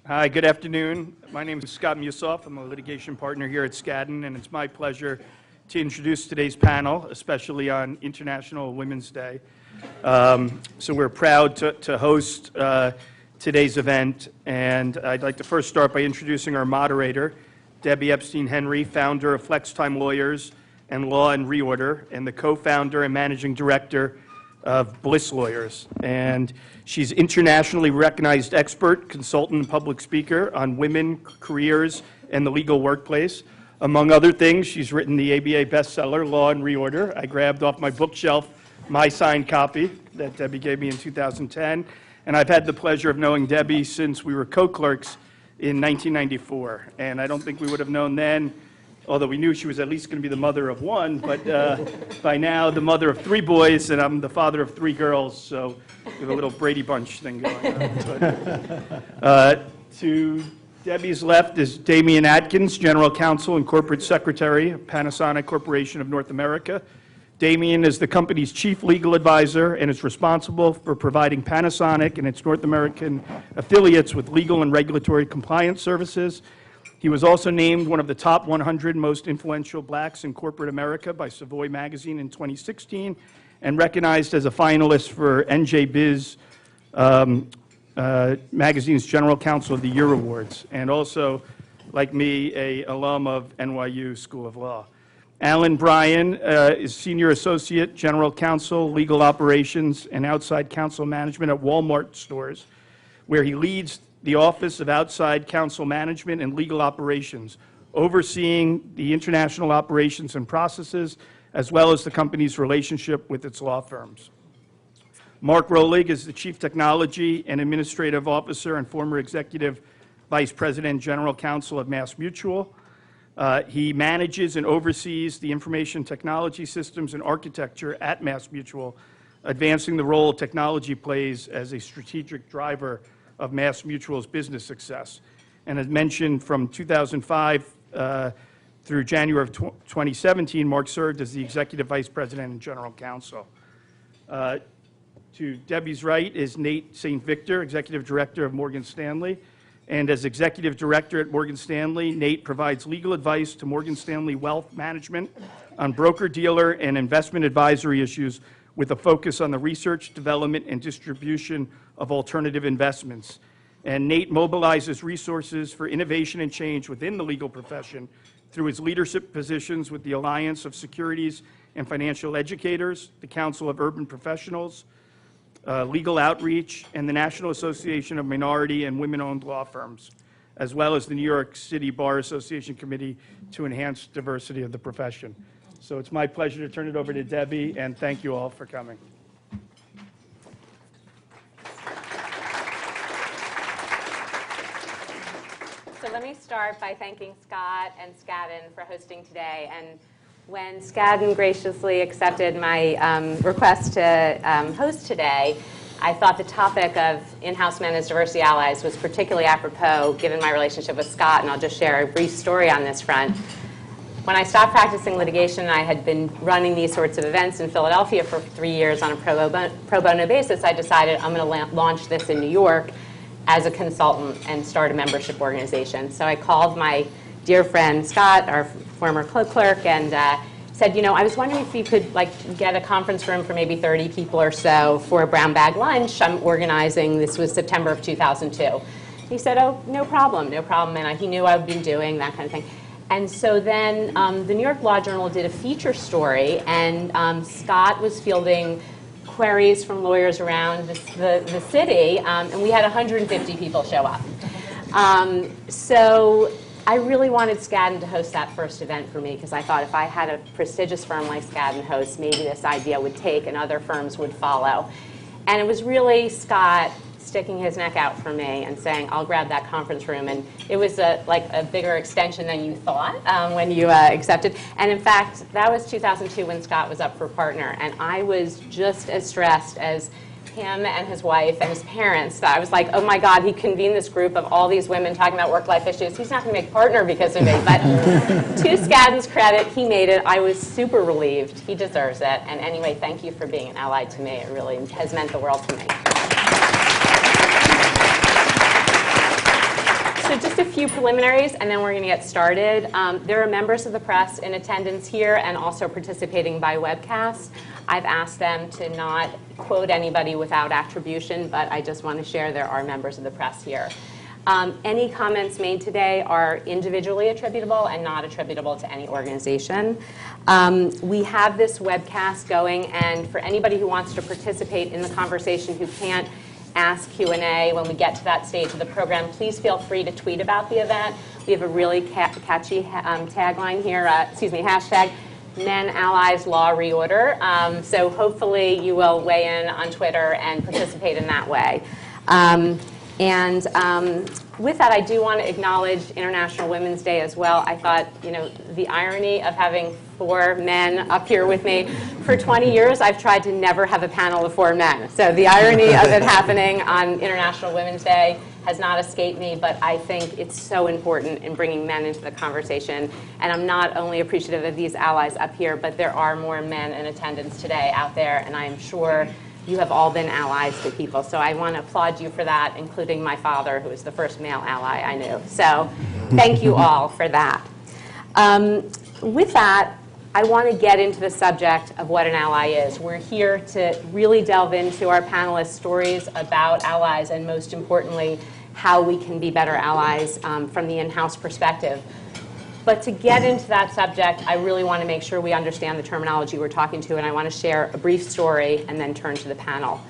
Hi, good afternoon. My name is Scott Musoff. I'm a litigation partner here at Skadden, and it's my pleasure to introduce today's panel, especially on International Women's Day. So we're proud to host today's event, and I'd like to first start by introducing our moderator, Debbie Epstein-Henry, founder of FlexTime Lawyers and Law and Reorder, and the co-founder and managing director of Bliss Lawyers. And she's internationally recognized expert, consultant, and public speaker on women, careers, and the legal workplace. Among other things, she's written the ABA bestseller, Law and Reorder. I grabbed off my bookshelf my signed copy that Debbie gave me in 2010. And I've had the pleasure of knowing Debbie since we were co-clerks in 1994. And I don't think we would have known then, although we knew she was at least going to be the mother of one, but by now the mother of three boys, and I'm the father of three girls, so we have a little Brady Bunch thing going on. To Debbie's left is Damian Atkins, General Counsel and Corporate Secretary of Panasonic Corporation of North America. Damian is the company's chief legal advisor and is responsible for providing Panasonic and its North American affiliates with legal and regulatory compliance services. He was also named one of the top 100 most influential blacks in corporate America by Savoy magazine in 2016 and recognized as a finalist for NJ Biz magazine's General Counsel of the Year Awards, and also, like me, an alum of NYU School of Law. Alan Bryan is Senior Associate General Counsel, Legal Operations, and Outside Counsel Management at Walmart Stores, where he leads the Office of Outside Counsel Management and Legal Operations, overseeing the international operations and processes, as well as the company's relationship with its law firms. Mark Rolig is the Chief Technology and Administrative Officer and former Executive Vice President General Counsel of MassMutual. He manages and oversees the information technology systems and architecture at MassMutual, advancing the role technology plays as a strategic driver of MassMutual's business success. And as mentioned, from 2005 through January of 2017, Mark served as the Executive Vice President and General Counsel. To Debbie's right is Nate St. Victor, Executive Director of Morgan Stanley. And as Executive Director at Morgan Stanley, Nate provides legal advice to Morgan Stanley Wealth Management on broker-dealer and investment advisory issues with a focus on the research, development, and distribution of alternative investments. And Nate mobilizes resources for innovation and change within the legal profession through his leadership positions with the Alliance of Securities and Financial Educators, the Council of Urban Professionals, Legal Outreach, and the National Association of Minority and Women-Owned Law Firms, as well as the New York City Bar Association Committee to enhance diversity of the profession. So it's my pleasure to turn it over to Debbie, and thank you all for coming. So let me start by thanking Scott and Skadden for hosting today. And when Skadden graciously accepted my request to host today, I thought the topic of in-house men as diversity allies was particularly apropos given my relationship with Scott, and I'll just share a brief story on this front. When I stopped practicing litigation, I had been running these sorts of events in Philadelphia for 3 years on a pro bono basis. I decided I'm going to launch this in New York as a consultant and start a membership organization. So I called my dear friend Scott, our former clerk, and said, I was wondering if you could get a conference room for maybe 30 people or so for a brown bag lunch I'm organizing. This was September of 2002. He said, oh, no problem. And he knew I'd been doing that kind of thing. And so then the New York Law Journal did a feature story, and Scott was fielding queries from lawyers around the city, and we had 150 people show up. So I really wanted Skadden to host that first event for me, because I thought if I had a prestigious firm like Skadden host, maybe this idea would take and other firms would follow. And it was really Scott sticking his neck out for me and saying, I'll grab that conference room. And it was like a bigger extension than you thought when you accepted. And in fact, that was 2002 when Scott was up for partner. And I was just as stressed as him and his wife and his parents. I was like, oh my God, he convened this group of all these women talking about work-life issues. He's not going to make partner because of me. But to Skadden's credit, he made it. I was super relieved. He deserves it. And anyway, thank you for being an ally to me. It really has meant the world to me. preliminaries, and then we're going to get started. There are members of the press in attendance here and also participating by webcast. I've asked them to not quote anybody without attribution, but I just want to share there are members of the press here. Any comments made today are individually attributable and not attributable to any organization. We have this webcast going, and for anybody who wants to participate in the conversation who can't ask Q&A when we get to that stage of the program, please feel free to tweet about the event. We have a really catchy tagline here, hashtag Men Allies Law Reorder. So hopefully you will weigh in on Twitter and participate in that way. With that, I do want to acknowledge International Women's Day as well. I thought, the irony of having 4 men up here with me. For 20 years, I've tried to never have a panel of 4 men. So the irony of it happening on International Women's Day has not escaped me, but I think it's so important in bringing men into the conversation. And I'm not only appreciative of these allies up here, but there are more men in attendance today out there, and I am sure you have all been allies to people. So I want to applaud you for that, including my father, who was the first male ally I knew. So thank you all for that. With that, I want to get into the subject of what an ally is. We're here to really delve into our panelists' stories about allies and, most importantly, how we can be better allies from the in-house perspective. But to get into that subject, I really want to make sure we understand the terminology we're talking to, and I want to share a brief story and then turn to the panel.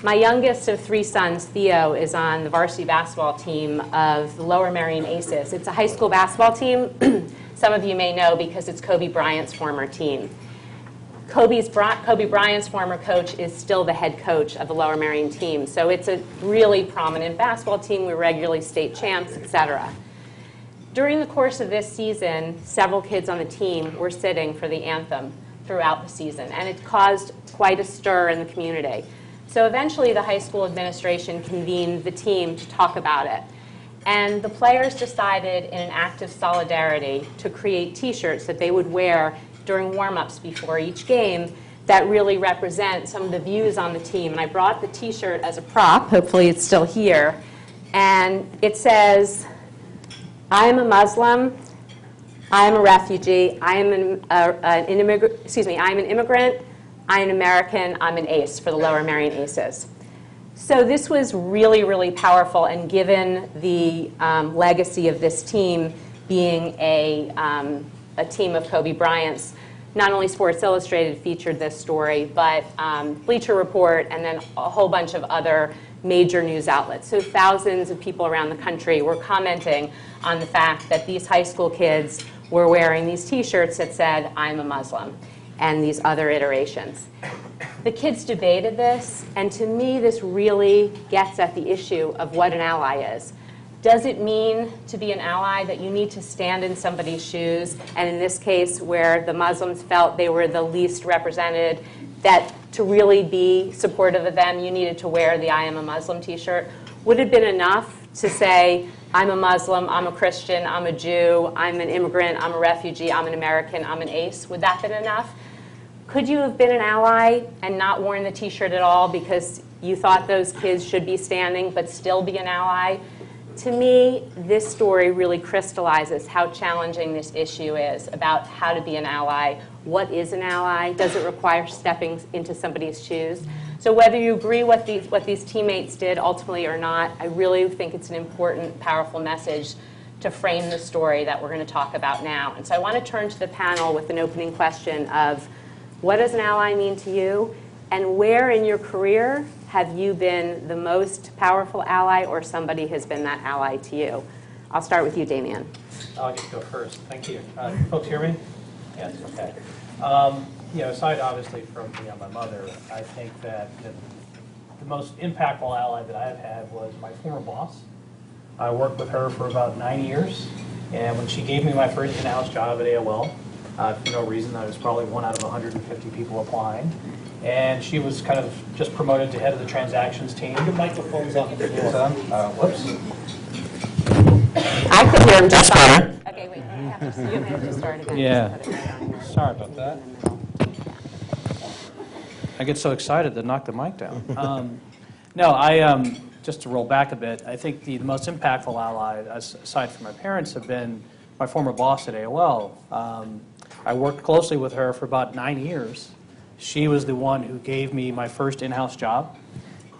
My youngest of 3 sons, Theo, is on the varsity basketball team of the Lower Merion Aces. It's a high school basketball team. Some of you may know because it's Kobe Bryant's former team. Kobe Bryant's former coach is still the head coach of the Lower Merion team. So it's a really prominent basketball team. We're regularly state champs, etc. During the course of this season, several kids on the team were sitting for the anthem throughout the season, and it caused quite a stir in the community. So eventually the high school administration convened the team to talk about it. And the players decided in an act of solidarity to create T-shirts that they would wear during warm-ups before each game that really represent some of the views on the team. And I brought the T-shirt as a prop. Hopefully it's still here. And it says, I am a Muslim, I am a refugee, I am an immigrant, I am an American, I'm an ace for the Lower Merion Aces. So this was really, really powerful, and given the legacy of this team being a team of Kobe Bryant's, not only Sports Illustrated featured this story, but Bleacher Report and then a whole bunch of other major news outlets. So thousands of people around the country were commenting on the fact that these high school kids were wearing these T-shirts that said, I'm a Muslim, and these other iterations. The kids debated this, and to me, this really gets at the issue of what an ally is. Does it mean to be an ally that you need to stand in somebody's shoes, and in this case, where the Muslims felt they were the least represented, that to really be supportive of them, you needed to wear the I am a Muslim T-shirt? Would it have been enough to say, I'm a Muslim, I'm a Christian, I'm a Jew, I'm an immigrant, I'm a refugee, I'm an American, I'm an ace? Would that have been enough? Could you have been an ally and not worn the T-shirt at all because you thought those kids should be standing but still be an ally? To me, this story really crystallizes how challenging this issue is about how to be an ally. What is an ally? Does it require stepping into somebody's shoes? So whether you agree what these teammates did ultimately or not, I really think it's an important, powerful message to frame the story that we're going to talk about now. And so I want to turn to the panel with an opening question of, what does an ally mean to you? And where in your career have you been the most powerful ally, or somebody has been that ally to you? I'll start with you, Damien. I'll get to go first. Thank you. Folks hear me? Yes, okay. Aside obviously from my mother, I think that the most impactful ally that I have had was my former boss. I worked with her for about 9 years, and when she gave me my first in-house job at AOL, for no reason, I was probably 1 out of 150 people applying. And she was kind of just promoted to head of the transactions team. Your microphone's on. Whoops. I could hear him just fine. Okay, wait. You have to start again. Yeah. Sorry about that. I get so excited to knock the mic down. just to roll back a bit, I think the most impactful ally, aside from my parents, have been my former boss at AOL. I worked closely with her for about 9 years. She was the one who gave me my first in-house job.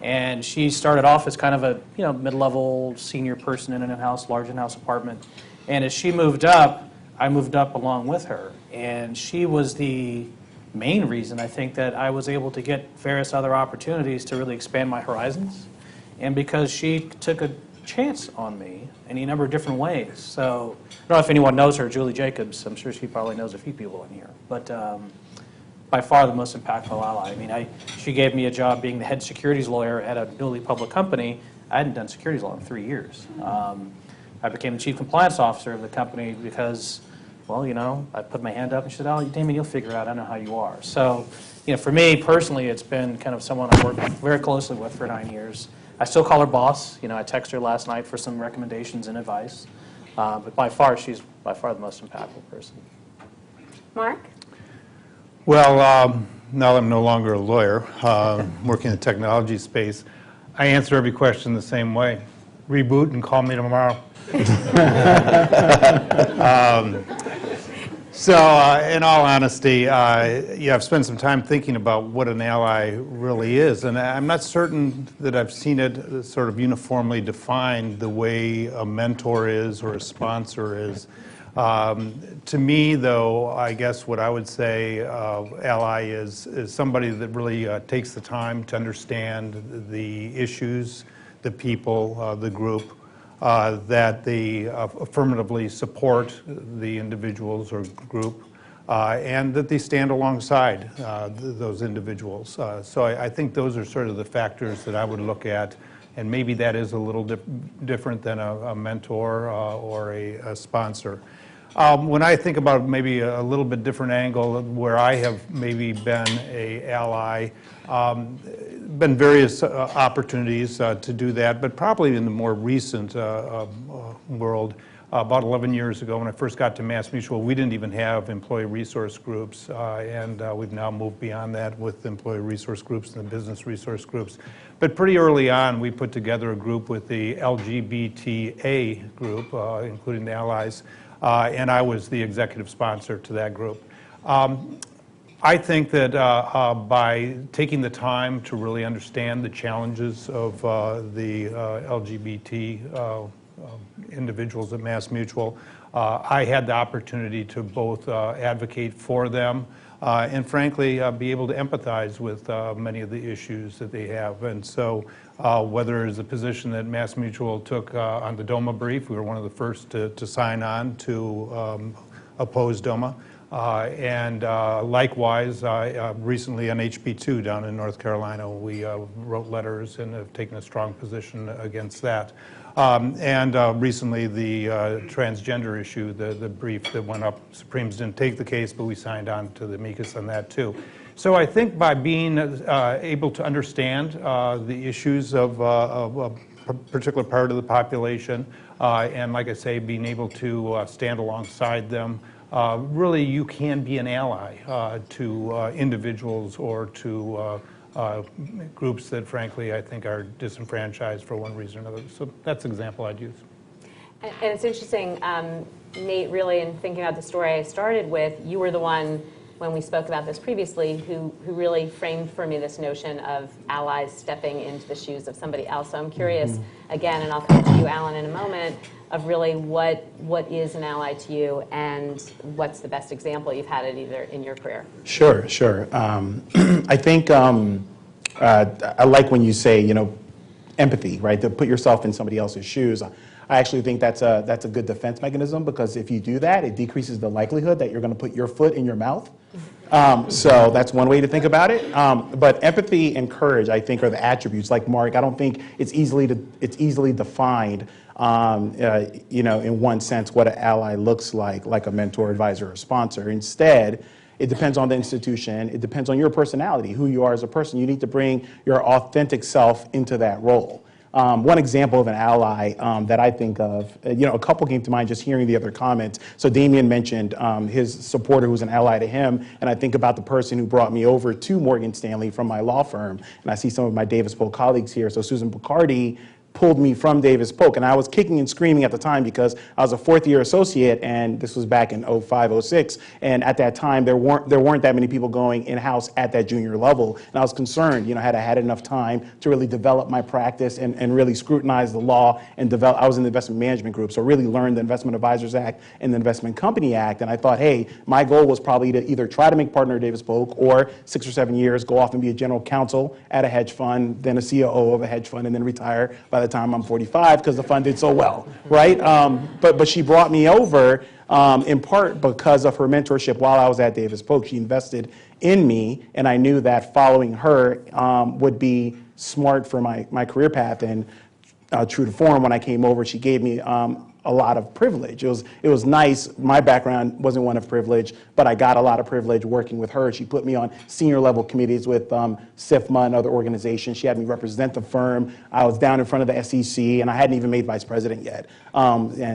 And she started off as kind of a mid-level senior person in an large in-house apartment. And as she moved up, I moved up along with her. And she was the main reason, I think, that I was able to get various other opportunities to really expand my horizons. And because she took a chance on me in a number of different ways. So I don't know if anyone knows her, Julie Jacobs. I'm sure she probably knows a few people in here. But by far the most impactful ally. I mean, she gave me a job being the head securities lawyer at a newly public company. I hadn't done securities law in 3 years. I became the chief compliance officer of the company because, well, I put my hand up and she said, "Oh, Damon, you'll figure it out. I know how you are." So, for me personally, it's been kind of someone I've worked very closely with for 9 years. I still call her boss. I texted her last night for some recommendations and advice. But by far, she's by far the most impactful person. Mark? Well, now that I'm no longer a lawyer, working in the technology space, I answer every question the same way. Reboot and call me tomorrow. In all honesty, I've spent some time thinking about what an ally really is, and I'm not certain that I've seen it sort of uniformly defined the way a mentor is or a sponsor is. To me, though, I guess what I would say ally is somebody that really takes the time to understand the issues, the people, the group, that they affirmatively support the individuals or group, and that they stand alongside those individuals. So I think those are sort of the factors that I would look at, and maybe that is a little different than a mentor or a sponsor. When I think about maybe a little bit different angle where I have maybe been an ally, been various opportunities to do that, but probably in the more recent world, about 11 years ago when I first got to MassMutual, we didn't even have employee resource groups, and we've now moved beyond that with employee resource groups and the business resource groups. But pretty early on, we put together a group with the LGBTA group, including the allies, and I was the executive sponsor to that group. I think that by taking the time to really understand the challenges of the LGBT individuals at MassMutual, I had the opportunity to both advocate for them and frankly be able to empathize with many of the issues that they have. And so whether it's a position that MassMutual took on the DOMA brief, we were one of the first to sign on to oppose DOMA. And likewise, recently on HB2 down in North Carolina, we wrote letters and have taken a strong position against that. And recently, the transgender issue, the brief that went up, Supremes didn't take the case, but we signed on to the amicus on that too. So I think by being able to understand the issues of a particular part of the population, and like I say, being able to stand alongside them, really you can be an ally to individuals or to groups that frankly I think are disenfranchised for one reason or another. So that's an example I'd use. And it's interesting, Nate, really in thinking about the story I started with, you were the one when we spoke about this previously who really framed for me this notion of allies stepping into the shoes of somebody else. So I'm curious, again, and I'll come to you, Alan, in a moment, of really what is an ally to you and what's the best example you've had it either in your career. Sure. I think I like when you say, empathy, right? To put yourself in somebody else's shoes. I actually think that's a good defense mechanism because if you do that, it decreases the likelihood that you're going to put your foot in your mouth. So that's one way to think about it. But empathy and courage, I think, are the attributes. Like Mark, I don't think it's easily defined. In one sense, what an ally looks like a mentor, advisor, or sponsor. Instead, it depends on the institution. It depends on your personality, who you are as a person. You need to bring your authentic self into that role. One example of an ally that I think of, a couple came to mind just hearing the other comments. So Damien mentioned his supporter who's an ally to him, and I think about the person who brought me over to Morgan Stanley from my law firm, and I see some of my Davis Polk colleagues here. So Susan Bacardi pulled me from Davis Polk. And I was kicking and screaming at the time because I was a fourth-year associate, and this was back in 05, 06. And at that time, there weren't that many people going in-house at that junior level. And I was concerned, had I had enough time to really develop my practice and really scrutinize the law and develop. I was in the investment management group, so really learned the Investment Advisors Act and the Investment Company Act. And I thought, hey, my goal was probably to either try to make partner at Davis Polk or 6 or 7 years, go off and be a general counsel at a hedge fund, then a COO of a hedge fund, and then retire by the time I'm 45 because the fund did so well, right? But she brought me over in part because of her mentorship while I was at Davis Polk. She invested in me, and I knew that following her would be smart for my career path. And true to form, when I came over, she gave me a lot of privilege. It was nice. My background wasn't one of privilege, but I got a lot of privilege working with her. She put me on senior level committees with SIFMA and other organizations. She had me represent the firm. I was down in front of the SEC, and I hadn't even made vice president yet,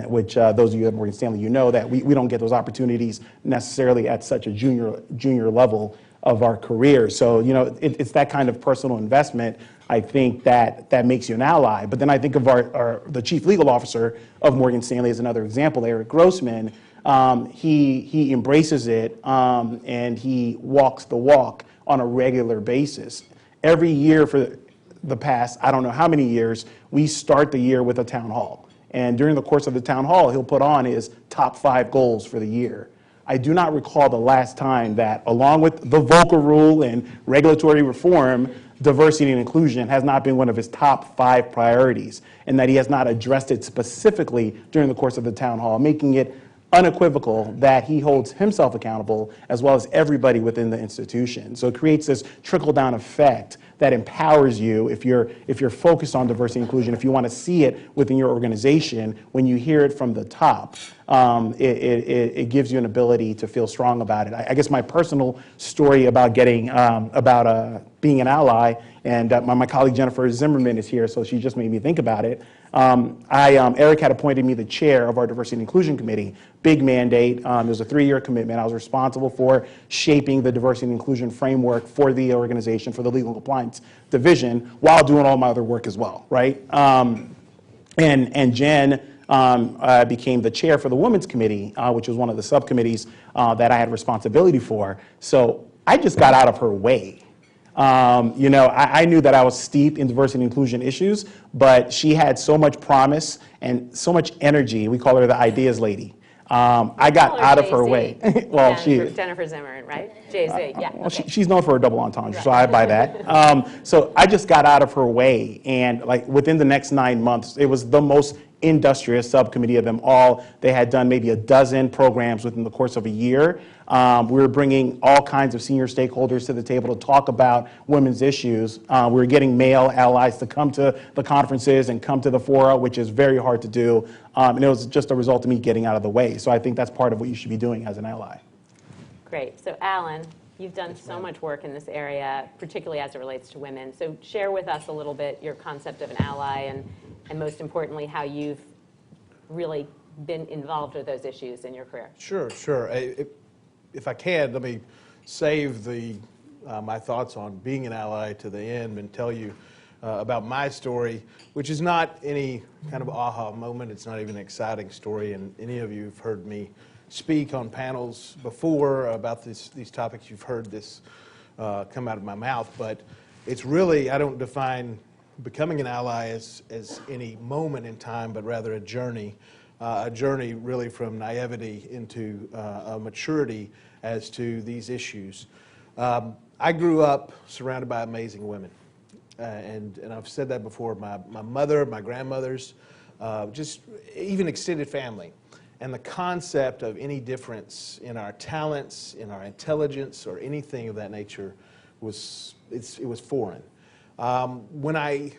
which those of you at Morgan Stanley, that we don't get those opportunities necessarily at such a junior level of our career. So, it's that kind of personal investment, I think, that makes you an ally. But then I think of the chief legal officer of Morgan Stanley as another example, Eric Grossman. He embraces it, and he walks the walk on a regular basis. Every year for the past, I don't know how many years, we start the year with a town hall. And during the course of the town hall, he'll put on his top 5 goals for the year. I do not recall the last time that, along with the Volcker Rule and regulatory reform, diversity and inclusion has not been one of his top 5 priorities, and that he has not addressed it specifically during the course of the town hall, making it unequivocal that he holds himself accountable as well as everybody within the institution. So it creates this trickle-down effect that empowers you if you're focused on diversity and inclusion, if you want to see it within your organization. When you hear it from the top, it gives you an ability to feel strong about it. I guess my personal story about being an ally, and my colleague Jennifer Zimmerman is here, so she just made me think about it. Eric had appointed me the chair of our Diversity and Inclusion Committee. Big mandate. It was a 3-year commitment. I was responsible for shaping the diversity and inclusion framework for the organization, for the legal compliance division, while doing all my other work as well, right? And Jen became the chair for the Women's Committee, which was one of the subcommittees that I had responsibility for. So I just got out of her way. I knew that I was steeped in diversity and inclusion issues, but she had so much promise and so much energy. We call her the ideas lady. I got out of her way. Well, Jennifer Zimmerman, right? Jay-Z, yeah. Well, she's known for a double entendre, so I buy that. So I just got out of her way, and within the next 9 months, it was the most industrious subcommittee of them all. They had done maybe a dozen programs within the course of a year. We were bringing all kinds of senior stakeholders to the table to talk about women's issues. We were getting male allies to come to the conferences and come to the fora, which is very hard to do. And it was just a result of me getting out of the way. So I think that's part of what you should be doing as an ally. Great. So Alan, you've done so much work in this area, particularly as it relates to women. So share with us a little bit your concept of an ally and most importantly, how you've really been involved with those issues in your career. Sure. If I can, let me save my thoughts on being an ally to the end and tell you about my story, which is not any kind of aha moment. It's not even an exciting story, and any of you have heard me speak on panels before about these topics. You've heard this come out of my mouth, but it's really, I don't define becoming an ally as any moment in time, but rather a journey really from naivety into a maturity as to these issues. I grew up surrounded by amazing women, and I've said that before. My mother, my grandmothers, just even extended family. And the concept of any difference in our talents, in our intelligence, or anything of that nature was foreign. When I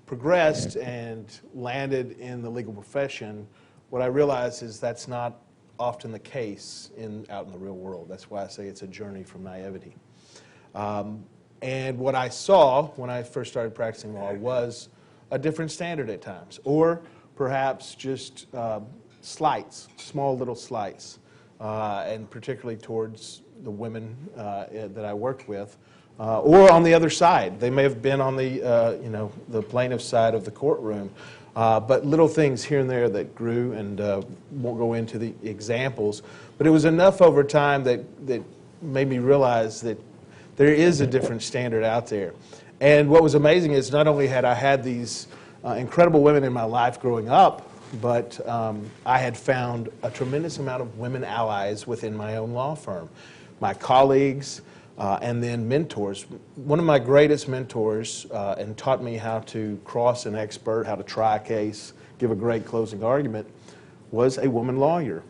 progressed and landed in the legal profession, what I realized is that's not often the case out in the real world. That's why I say it's a journey from naivety. And what I saw when I first started practicing law was a different standard at times, or perhaps just slights, small little slights, and particularly towards the women that I worked with, or on the other side. They may have been on the, the plaintiff's side of the courtroom. But little things here and there that grew, and won't go into the examples. But it was enough over time that made me realize that there is a different standard out there. And what was amazing is not only had I had these incredible women in my life growing up, but I had found a tremendous amount of women allies within my own law firm. My colleagues, and then mentors. One of my greatest mentors, and taught me how to cross an expert, how to try a case, give a great closing argument, was a woman lawyer.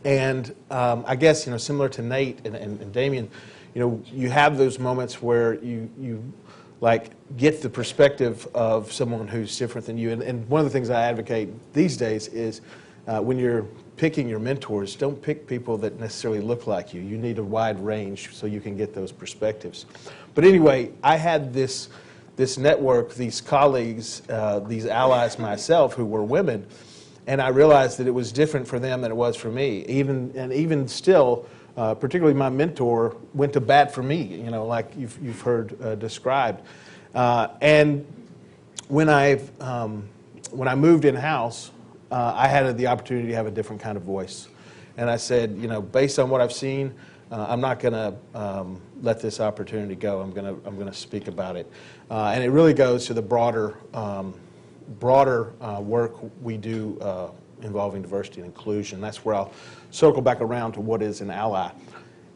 And I guess, similar to Nate and Damien, you have those moments where you like get the perspective of someone who's different than you. And one of the things I advocate these days is when you're picking your mentors, don't pick people that necessarily look like you. You need a wide range so you can get those perspectives. But anyway, I had this network, these colleagues, these allies myself who were women, and I realized that it was different for them than it was for me. Even still, particularly my mentor went to bat for me, like you've heard described. And when I moved in-house, I had the opportunity to have a different kind of voice. And I said, based on what I've seen, I'm not going to let this opportunity go. I'm going to speak about it. And it really goes to the broader work we do involving diversity and inclusion. That's where I'll circle back around to what is an ally.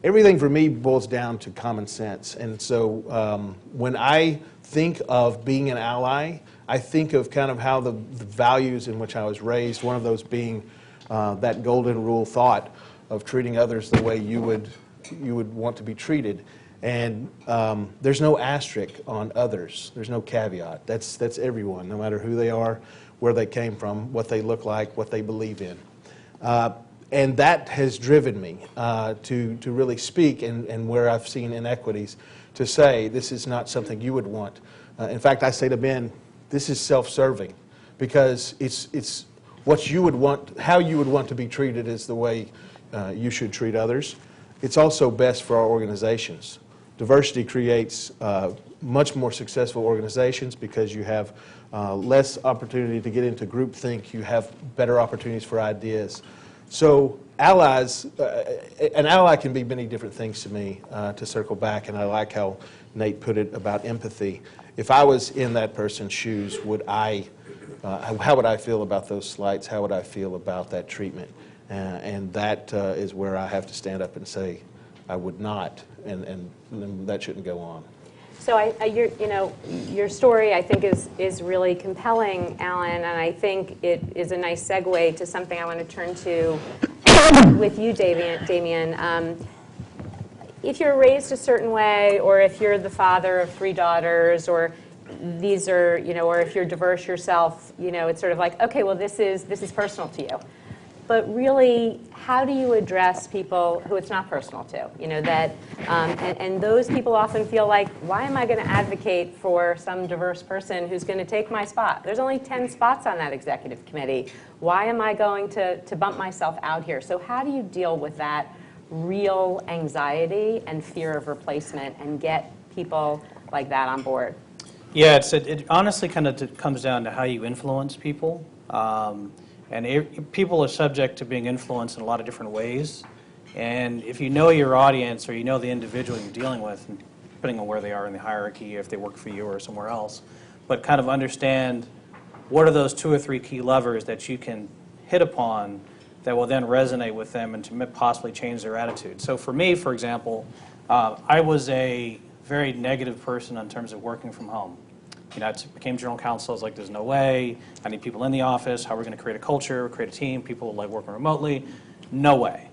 Everything for me boils down to common sense. And so when I think of being an ally, I think of kind of how the values in which I was raised, one of those being that golden rule thought of treating others the way you would want to be treated. And there's no asterisk on others. There's no caveat. That's everyone, no matter who they are, where they came from, what they look like, what they believe in. And that has driven me to really speak, and where I've seen inequities, to say this is not something you would want. In fact, I say to men, this is self-serving, because it's what you would want, how you would want to be treated is the way you should treat others. It's also best for our organizations. Diversity creates much more successful organizations because you have less opportunity to get into groupthink. You have better opportunities for ideas. So allies, an ally can be many different things to me, to circle back, and I like how Nate put it about empathy. If I was in that person's shoes, how would I feel about those slights? How would I feel about that treatment? And that is where I have to stand up and say, I would not, and that shouldn't go on. So your story, I think, is really compelling, Alan, and I think it is a nice segue to something I want to turn to with you, Damien. If you're raised a certain way, or if you're the father of 3 daughters, or these are, or if you're diverse yourself, it's sort of like, okay, well, this is personal to you. But really, how do you address people who it's not personal to? And those people often feel like, why am I going to advocate for some diverse person who's going to take my spot? There's only 10 spots on that executive committee. Why am I going to bump myself out here? So how do you deal with that real anxiety and fear of replacement and get people like that on board? Yeah, it honestly kind of comes down to how you influence people. People are subject to being influenced in a lot of different ways. And if you know your audience, or you know the individual you're dealing with, depending on where they are in the hierarchy, if they work for you or somewhere else, but kind of understand what are those 2 or 3 key levers that you can hit upon that will then resonate with them and to possibly change their attitude. So for me, for example, I was a very negative person in terms of working from home. I became general counsel. I was like, there's no way. I need people in the office. How are we going to create a culture, create a team? People like working remotely. No way.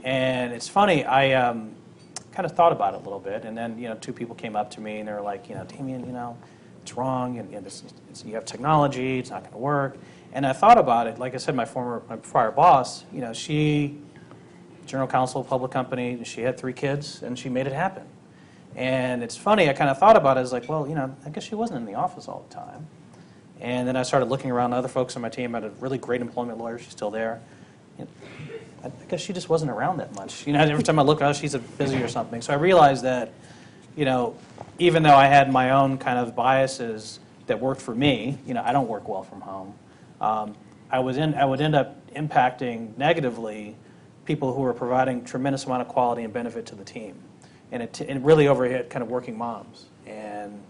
And it's funny, I kind of thought about it a little bit, and then 2 people came up to me and they were like, Damien, it's wrong. You have technology. It's not going to work. And I thought about it. Like I said, my prior boss, she, general counsel of a public company, she had 3 kids, and she made it happen. And it's funny, I kind of thought about it as like, well, I guess she wasn't in the office all the time. And then I started looking around other folks on my team. I had a really great employment lawyer. She's still there. I guess she just wasn't around that much. Every time I look, she's busy or something. So I realized that even though I had my own kind of biases that worked for me, I don't work well from home. I would end up impacting negatively people who were providing tremendous amount of quality and benefit to the team, and it really overhit kind of working moms. And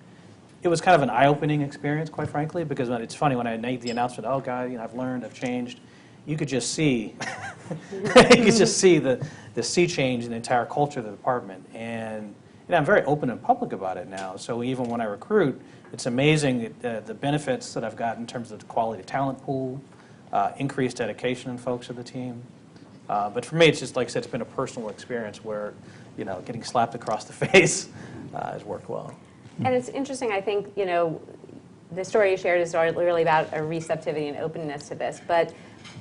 it was kind of an eye-opening experience, quite frankly, because it's funny when I made the announcement, oh God, I've learned, I've changed. You could just see, the sea change in the entire culture of the department. And I'm very open and public about it now. So even when I recruit, it's amazing the benefits that I've got in terms of the quality of talent pool, increased dedication in folks of the team. But for me, it's just, like I said, it's been a personal experience where, getting slapped across the face has worked well. And it's interesting, I think, the story you shared is really about a receptivity and openness to this, but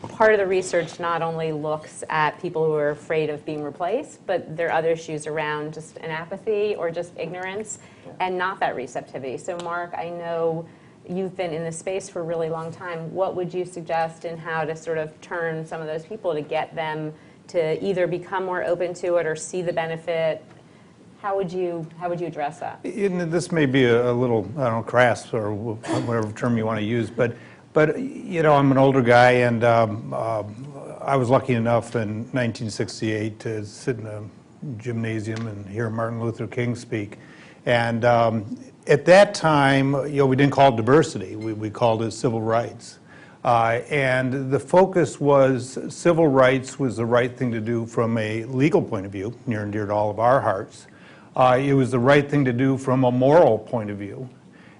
part of the research not only looks at people who are afraid of being replaced, but there are other issues around just an apathy or just ignorance and not that receptivity. So Mark, I know you've been in this space for a really long time. What would you suggest in how to sort of turn some of those people to get them to either become more open to it or see the benefit? How would you address that? And this may be a little, I don't know, crass or whatever term you want to use, but I'm an older guy, and I was lucky enough in 1968 to sit in a gymnasium and hear Martin Luther King speak. And at that time, we didn't call it diversity; we called it civil rights. And the focus was civil rights was the right thing to do from a legal point of view, near and dear to all of our hearts. It was the right thing to do from a moral point of view.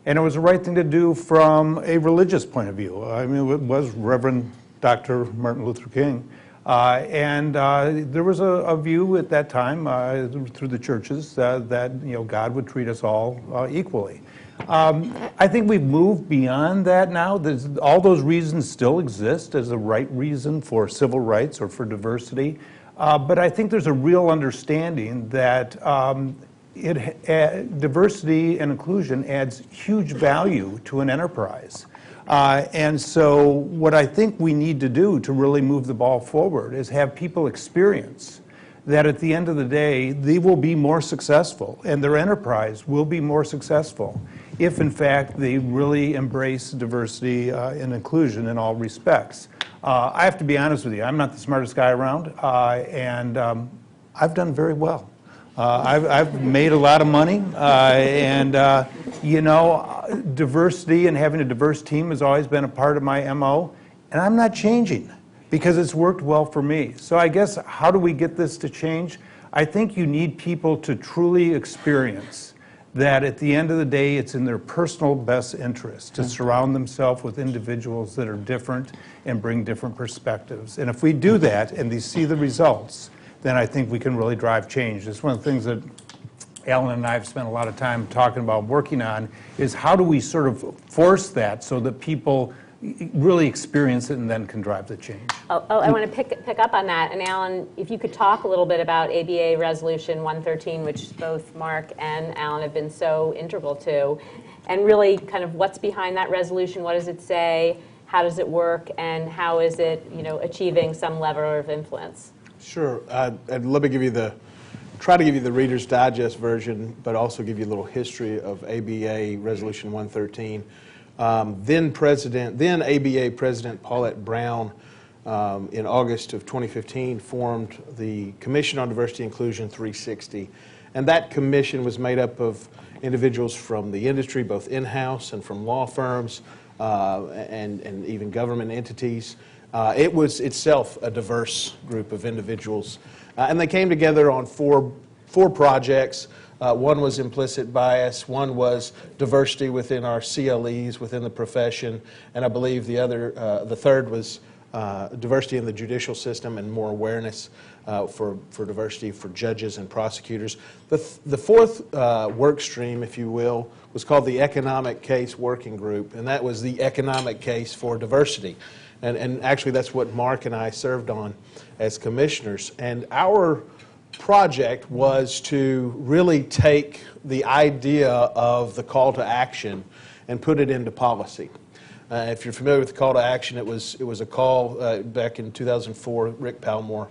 And it was the right thing to do from a religious point of view. I mean, it was Reverend Dr. Martin Luther King. And there was a view at that time through the churches that God would treat us all equally. I think we've moved beyond that now. All those reasons still exist as a right reason for civil rights or for diversity. But I think there's a real understanding that diversity and inclusion adds huge value to an enterprise. And so what I think we need to do to really move the ball forward is have people experience that at the end of the day, they will be more successful and their enterprise will be more successful if, in fact, they really embrace diversity and inclusion in all respects. I have to be honest with you, I'm not the smartest guy around, and I've done very well. I've made a lot of money, diversity and having a diverse team has always been a part of my MO, and I'm not changing because it's worked well for me. So I guess, how do we get this to change? I think you need people to truly experience that at the end of the day, it's in their personal best interest to surround themselves with individuals that are different and bring different perspectives. And if we do that and they see the results, then I think we can really drive change. It's one of the things that Alan and I have spent a lot of time talking about, working on, is how do we sort of force that so that people really experience it and then can drive the change. I want to pick up on that. And Alan, if you could talk a little bit about ABA Resolution 113, which both Mark and Alan have been so integral to, and really kind of what's behind that resolution, what does it say, how does it work, and how is it achieving some level of influence? Sure. And let me try to give you the Reader's Digest version, but also give you a little history of ABA Resolution 113. Then ABA President Paulette Brown, in August of 2015, formed the Commission on Diversity Inclusion 360. And that commission was made up of individuals from the industry, both in-house and from law firms, and even government entities. It was itself a diverse group of individuals. And they came together on four projects. One was implicit bias, one was diversity within our CLEs, within the profession, and I believe the third was diversity in the judicial system and more awareness for diversity for judges and prosecutors. The fourth work stream, if you will, was called the Economic Case Working Group, and that was the economic case for diversity. And actually that's what Mark and I served on as commissioners. And our project was to really take the idea of the call to action and put it into policy. If you're familiar with the call to action, it was a call back in 2004. Rick Palmore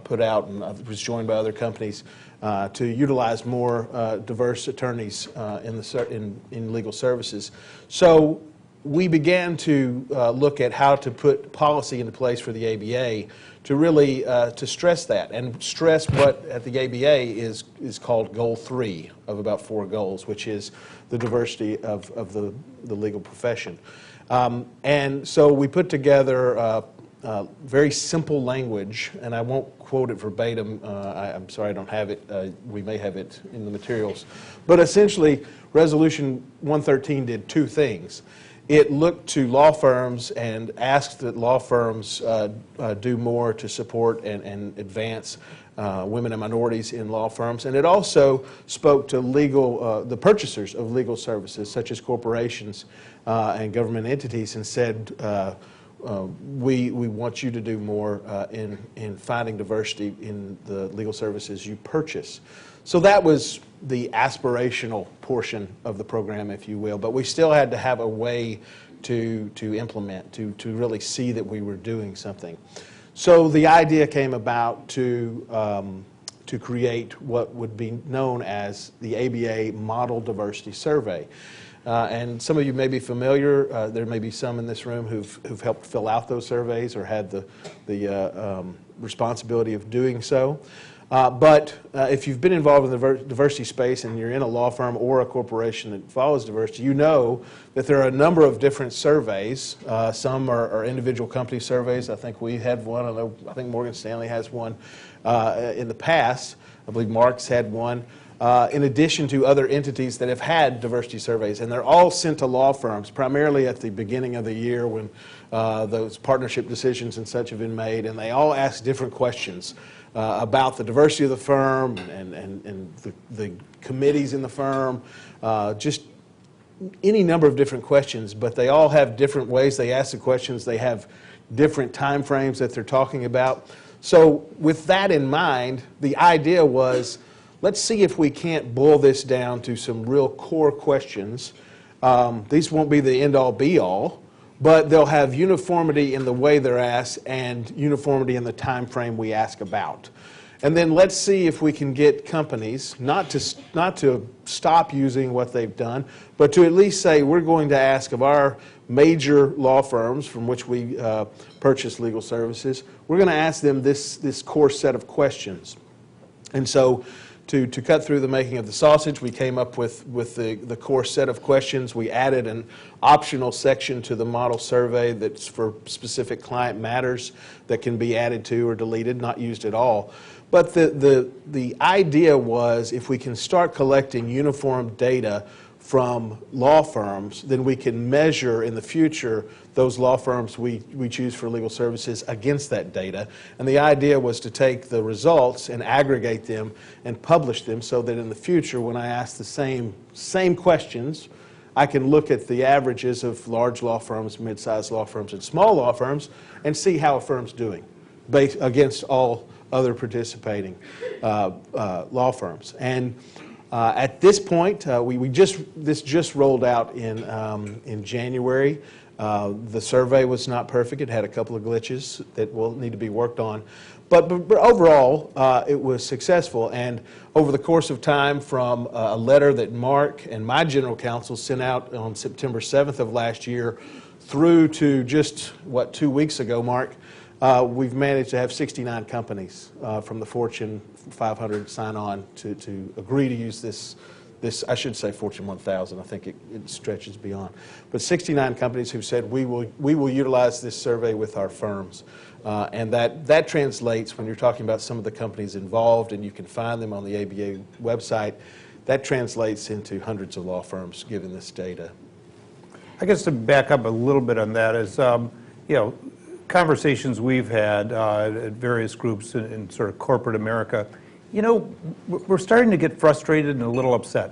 put out, and was joined by other companies to utilize more diverse attorneys in legal services. So we began to look at how to put policy into place for the ABA to really to stress that, and stress what at the ABA is called Goal 3 of about 4 goals, which is the diversity of the legal profession. And so we put together very simple language, and I won't quote it verbatim. I'm sorry I don't have it. We may have it in the materials. But essentially, Resolution 113 did 2 things. It looked to law firms and asked that law firms do more to support and advance women and minorities in law firms. And it also spoke to the purchasers of legal services, such as corporations and government entities, and said, we want you to do more in finding diversity in the legal services you purchase. So that was the aspirational portion of the program, if you will, but we still had to have a way to implement, to really see that we were doing something. So the idea came about to create what would be known as the ABA Model Diversity Survey. And some of you may be familiar. There may be some in this room who've helped fill out those surveys or had the responsibility of doing so. But if you've been involved in the diversity space and you're in a law firm or a corporation that follows diversity, you know that there are a number of different surveys. Some are individual company surveys. I think we had one. I think Morgan Stanley has one in the past. I believe Mark's had one. In addition to other entities that have had diversity surveys. And they're all sent to law firms, primarily at the beginning of the year when those partnership decisions and such have been made. And they all ask different questions about the diversity of the firm and the committees in the firm, just any number of different questions. But they all have different ways they ask the questions. They have different time frames that they're talking about. So with that in mind, the idea was, let's see if we can't boil this down to some real core questions. These won't be the end-all, be-all, but they'll have uniformity in the way they're asked and uniformity in the time frame we ask about. And then let's see if we can get companies not to stop using what they've done, but to at least say we're going to ask of our major law firms from which we purchase legal services, we're going to ask them this core set of questions. And so to cut through the making of the sausage, we came up with the core set of questions. We added an optional section to the model survey that's for specific client matters that can be added to or deleted, not used at all. But the idea was, if we can start collecting uniform data from law firms, then we can measure in the future those law firms we choose for legal services against that data. And the idea was to take the results and aggregate them and publish them so that in the future, when I ask the same questions, I can look at the averages of large law firms, mid-sized law firms, and small law firms and see how a firm's doing based against all other participating law firms. And at this point, this just rolled out in January. The survey was not perfect. It had a couple of glitches that will need to be worked on. But overall, it was successful. And over the course of time, from a letter that Mark and my general counsel sent out on September 7th of last year through to just, 2 weeks ago, Mark, we've managed to have 69 companies from the Fortune 500 sign on to agree to use this, I should say Fortune 1000. I think it stretches beyond. But 69 companies who said we will utilize this survey with our firms. And that translates, when you're talking about some of the companies involved, and you can find them on the ABA website, that translates into hundreds of law firms given this data. I guess to back up a little bit on that is, conversations we've had at various groups in sort of corporate America, we're starting to get frustrated and a little upset.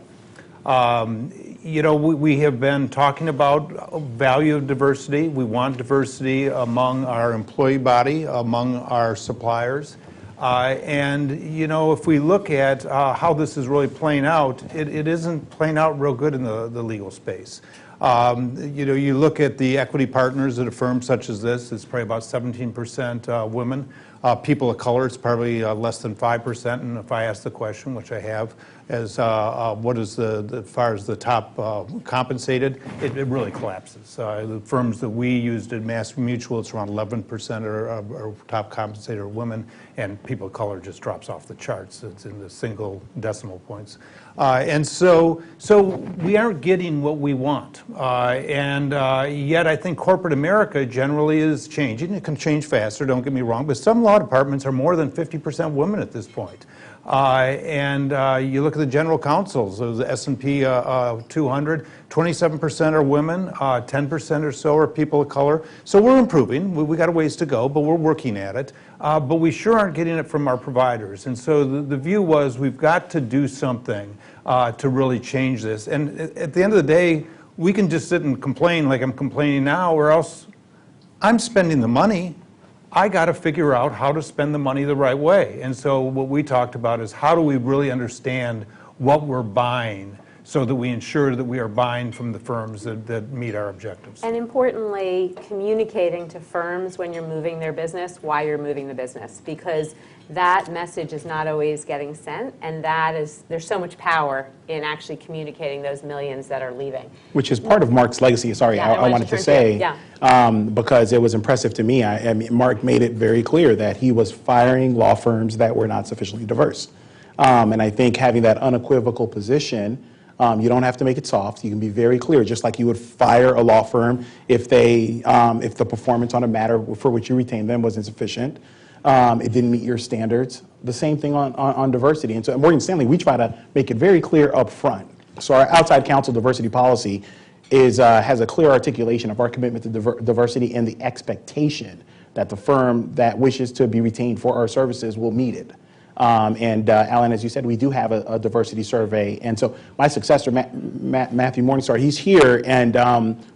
We have been talking about value of diversity. We want diversity among our employee body, among our suppliers. If we look at how this is really playing out, it isn't playing out real good in the legal space. You look at the equity partners at a firm such as this, it's probably about 17% women. People of color, it's probably less than 5%. And if I ask the question, which I have, as what is as far as the top compensated, it really collapses. The firms that we used at Mass Mutual, it's around 11% are top compensated are women, and people of color just drops off the charts. It's in the single decimal points. And so we aren't getting what we want. Yet I think corporate America generally is changing. It can change faster, don't get me wrong, but some law departments are more than 50% women at this point. You look at the general counsels of the S&P 200, 27% are women, 10% or so are people of color. So we're improving. We got a ways to go, but we're working at it. But we sure aren't getting it from our providers. And so the view was we've got to do something to really change this. And at the end of the day, we can just sit and complain like I'm complaining now, or else I'm spending the money. I got to figure out how to spend the money the right way. And so what we talked about is how do we really understand what we're buying so that we ensure that we are buying from the firms that meet our objectives. And importantly, communicating to firms when you're moving their business, why you're moving the business, because that message is not always getting sent, and there's so much power in actually communicating those millions that are leaving. Which is part of Mark's legacy. Sorry, Yeah, I wanted to say, because it was impressive to me. I mean, Mark made it very clear that he was firing law firms that were not sufficiently diverse. And I think having that unequivocal position, you don't have to make it soft. You can be very clear, just like you would fire a law firm if the performance on a matter for which you retained them was insufficient. It didn't meet your standards. The same thing on diversity. And so at Morgan Stanley, we try to make it very clear up front. So our outside counsel diversity policy has a clear articulation of our commitment to diversity and the expectation that the firm that wishes to be retained for our services will meet it. Alan, as you said, we do have a diversity survey. And so my successor, Matthew Morningstar, he's here, and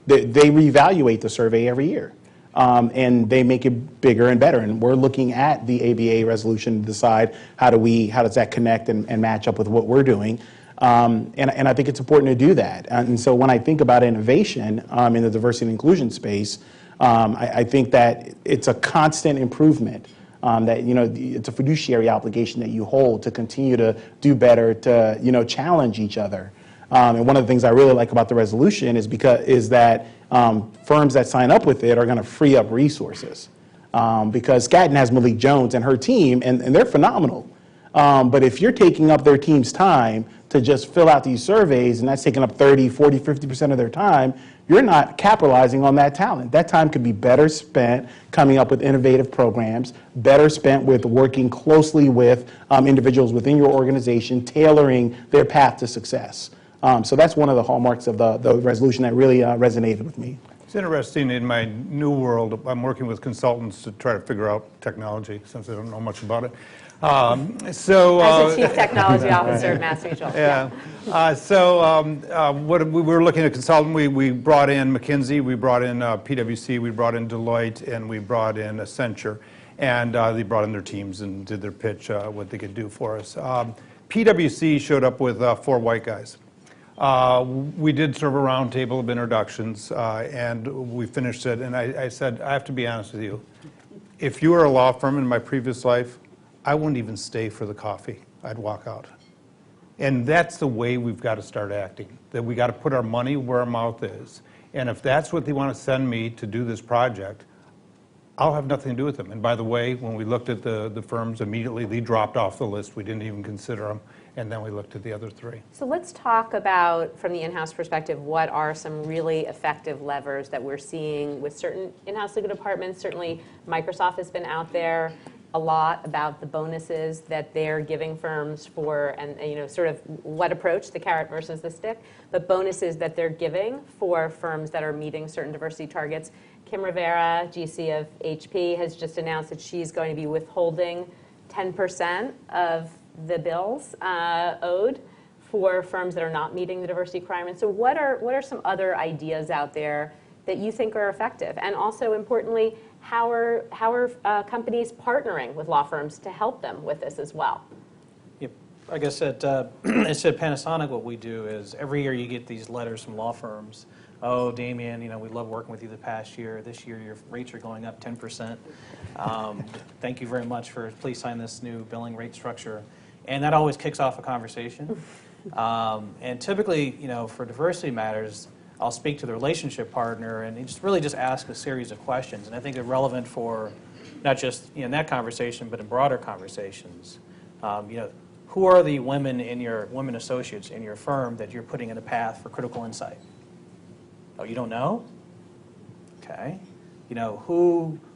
they reevaluate the survey every year. And they make it bigger and better. And we're looking at the ABA resolution to decide how does that connect and match up with what we're doing. And I think it's important to do that. And so when I think about innovation in the diversity and inclusion space, I think that it's a constant improvement. That it's a fiduciary obligation that you hold to continue to do better, to challenge each other. And one of the things I really like about the resolution is that firms that sign up with it are going to free up resources. Because Skadden has Malik Jones and her team, and they're phenomenal. But if you're taking up their team's time to just fill out these surveys, and that's taking up 30, 40, 50% of their time, you're not capitalizing on that talent. That time could be better spent coming up with innovative programs, better spent with working closely with individuals within your organization, tailoring their path to success. So that's one of the hallmarks of the resolution that really resonated with me. It's interesting, in my new world, I'm working with consultants to try to figure out technology, since I don't know much about it. As the Chief Technology Officer at Mass Mutual. Yeah. What we were looking at consultant, we brought in McKinsey, we brought in PwC, we brought in Deloitte, and we brought in Accenture. And they brought in their teams and did their pitch, what they could do for us. PwC showed up with 4 white guys. We did sort of a round table of introductions, and we finished it. And I said, I have to be honest with you. If you were a law firm in my previous life, I wouldn't even stay for the coffee. I'd walk out. And that's the way we've got to start acting, that we got to put our money where our mouth is. And if that's what they want to send me to do this project, I'll have nothing to do with them. And by the way, when we looked at the firms, immediately they dropped off the list. We didn't even consider them. And then we looked at the other 3. So let's talk about, from the in-house perspective, what are some really effective levers that we're seeing with certain in-house legal departments. Certainly, Microsoft has been out there a lot about the bonuses that they're giving firms for, and sort of what approach, the carrot versus the stick, but bonuses that they're giving for firms that are meeting certain diversity targets. Kim Rivera, GC of HP, has just announced that she's going to be withholding 10% of the bills owed for firms that are not meeting the diversity requirements. So what are some other ideas out there that you think are effective? And also, importantly, how are companies partnering with law firms to help them with this as well? Yep. I guess at Panasonic, what we do is every year you get these letters from law firms oh, Damien, we love working with you the past year. This year, your rates are going up 10%. Thank you very much please sign this new billing rate structure. And that always kicks off a conversation. And typically, for diversity matters, I'll speak to the relationship partner and just ask a series of questions. And I think they're relevant for not just in that conversation, but in broader conversations. Who are the women associates in your firm that you're putting in a path for critical insight? Oh, you don't know? Okay.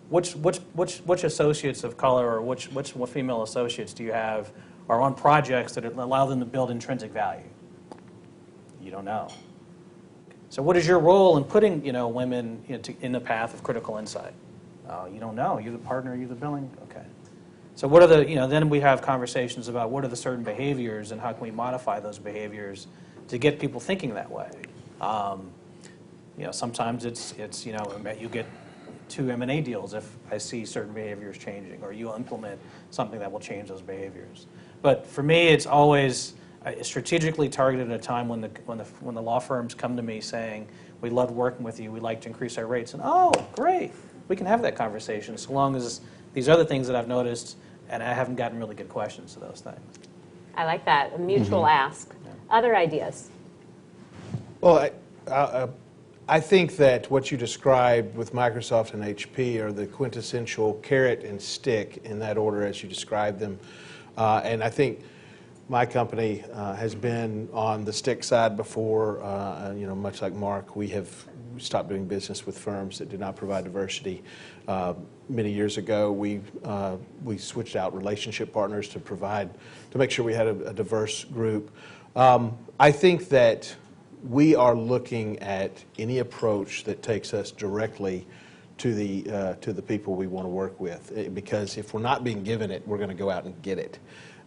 Which associates of color or which female associates do you have are on projects that allow them to build intrinsic value? You don't know. So what is your role in putting women in the path of critical insight? You don't know. You're the partner. You're the billing. Okay. So what are the then we have conversations about what are the certain behaviors and how can we modify those behaviors to get people thinking that way. Sometimes it's you get 2 M&A deals if I see certain behaviors changing, or you implement something that will change those behaviors. But for me, it's always strategically targeted at a time when the law firms come to me saying, we loved working with you, we'd like to increase our rates. And oh, great, we can have that conversation so long as these other things that I've noticed, and I haven't gotten really good questions to those things. I like that, a mutual ask. Yeah. Other ideas? Well, I think that what you described with Microsoft and HP are the quintessential carrot and stick in that order as you described them. And I think my company has been on the stick side before. Much like Mark, we have stopped doing business with firms that did not provide diversity. Many years ago, we switched out relationship partners to make sure we had a diverse group. I think that we are looking at any approach that takes us directly to the people we want to work with, because if we're not being given it, we're going to go out and get it.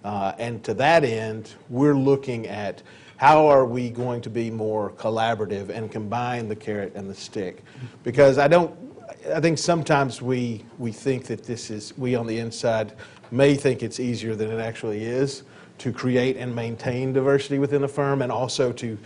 And to that end, we're looking at how are we going to be more collaborative and combine the carrot and the stick, because I think sometimes we think that we on the inside may think it's easier than it actually is to create and maintain diversity within a firm, and also to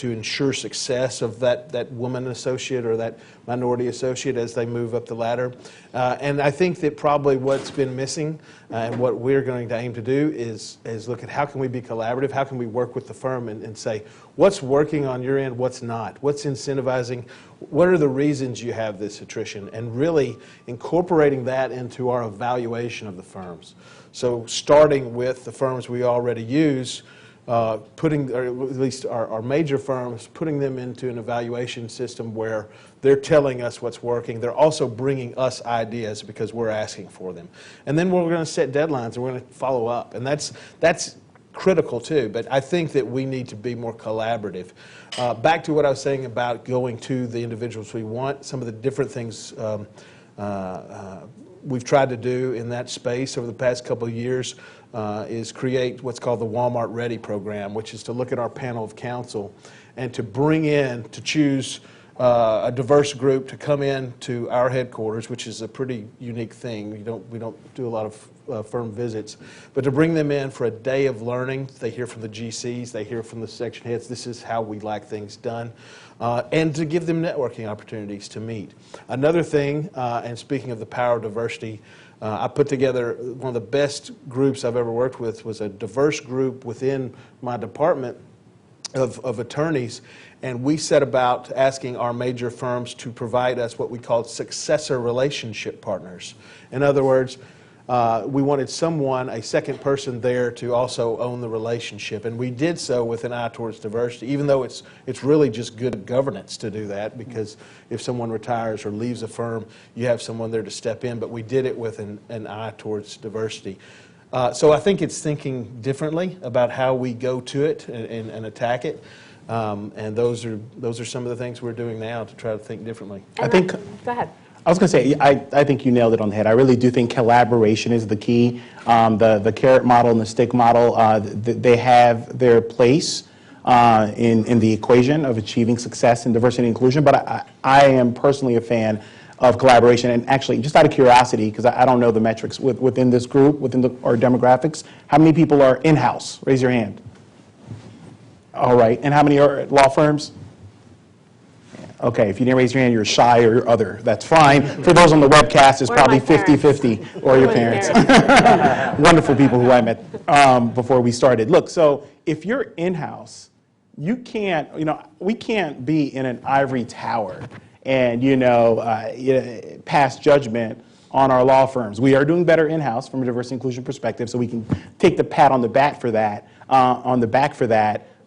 ensure success of that woman associate or that minority associate as they move up the ladder. And I think that probably what's been missing and what we're going to aim to do is look at how can we be collaborative, how can we work with the firm and say what's working on your end, what's not, what's incentivizing, what are the reasons you have this attrition, and really incorporating that into our evaluation of the firms. So starting with the firms we already use, or at least our major firms, putting them into an evaluation system where they're telling us what's working. They're also bringing us ideas because we're asking for them. And then we're going to set deadlines and we're going to follow up. And that's critical too, but I think that we need to be more collaborative. Back to what I was saying about going to the individuals we want, some of the different things we've tried to do in that space over the past couple of years is create what's called the Walmart Ready program, which is to look at our panel of counsel and to choose a diverse group to come in to our headquarters, which is a pretty unique thing. We don't do a lot of firm visits, but to bring them in for a day of learning. They hear from the GCs, they hear from the section heads, this is how we like things done, and to give them networking opportunities to meet. Another thing, and speaking of the power of diversity, I put together one of the best groups I've ever worked with was a diverse group within my department of attorneys, and we set about asking our major firms to provide us what we called successor relationship partners. In other words, we wanted a second person there to also own the relationship, and we did so with an eye towards diversity, even though it's really just good governance to do that, because if someone retires or leaves a firm, you have someone there to step in, but we did it with an eye towards diversity. So I think it's thinking differently about how we go to it and attack it, and those are some of the things we're doing now to try to think differently. Go ahead. I was going to say, I think you nailed it on the head. I really do think collaboration is the key. The carrot model and the stick model, they have their place in the equation of achieving success in diversity and inclusion, but I am personally a fan of collaboration. And actually, just out of curiosity, because I don't know the metrics within this group, within our demographics, how many people are in-house? Raise your hand. All right. And how many are at law firms? Okay, if you didn't raise your hand, you're shy or you're other. That's fine. For those on the webcast, it's Or probably my parents. 50-50, or your my parents. Wonderful people who I met before we started. Look, so if you're in-house, you can't, we can't be in an ivory tower and, pass judgment on our law firms. We are doing better in-house from a diversity inclusion perspective, so we can take the pat on the back for that,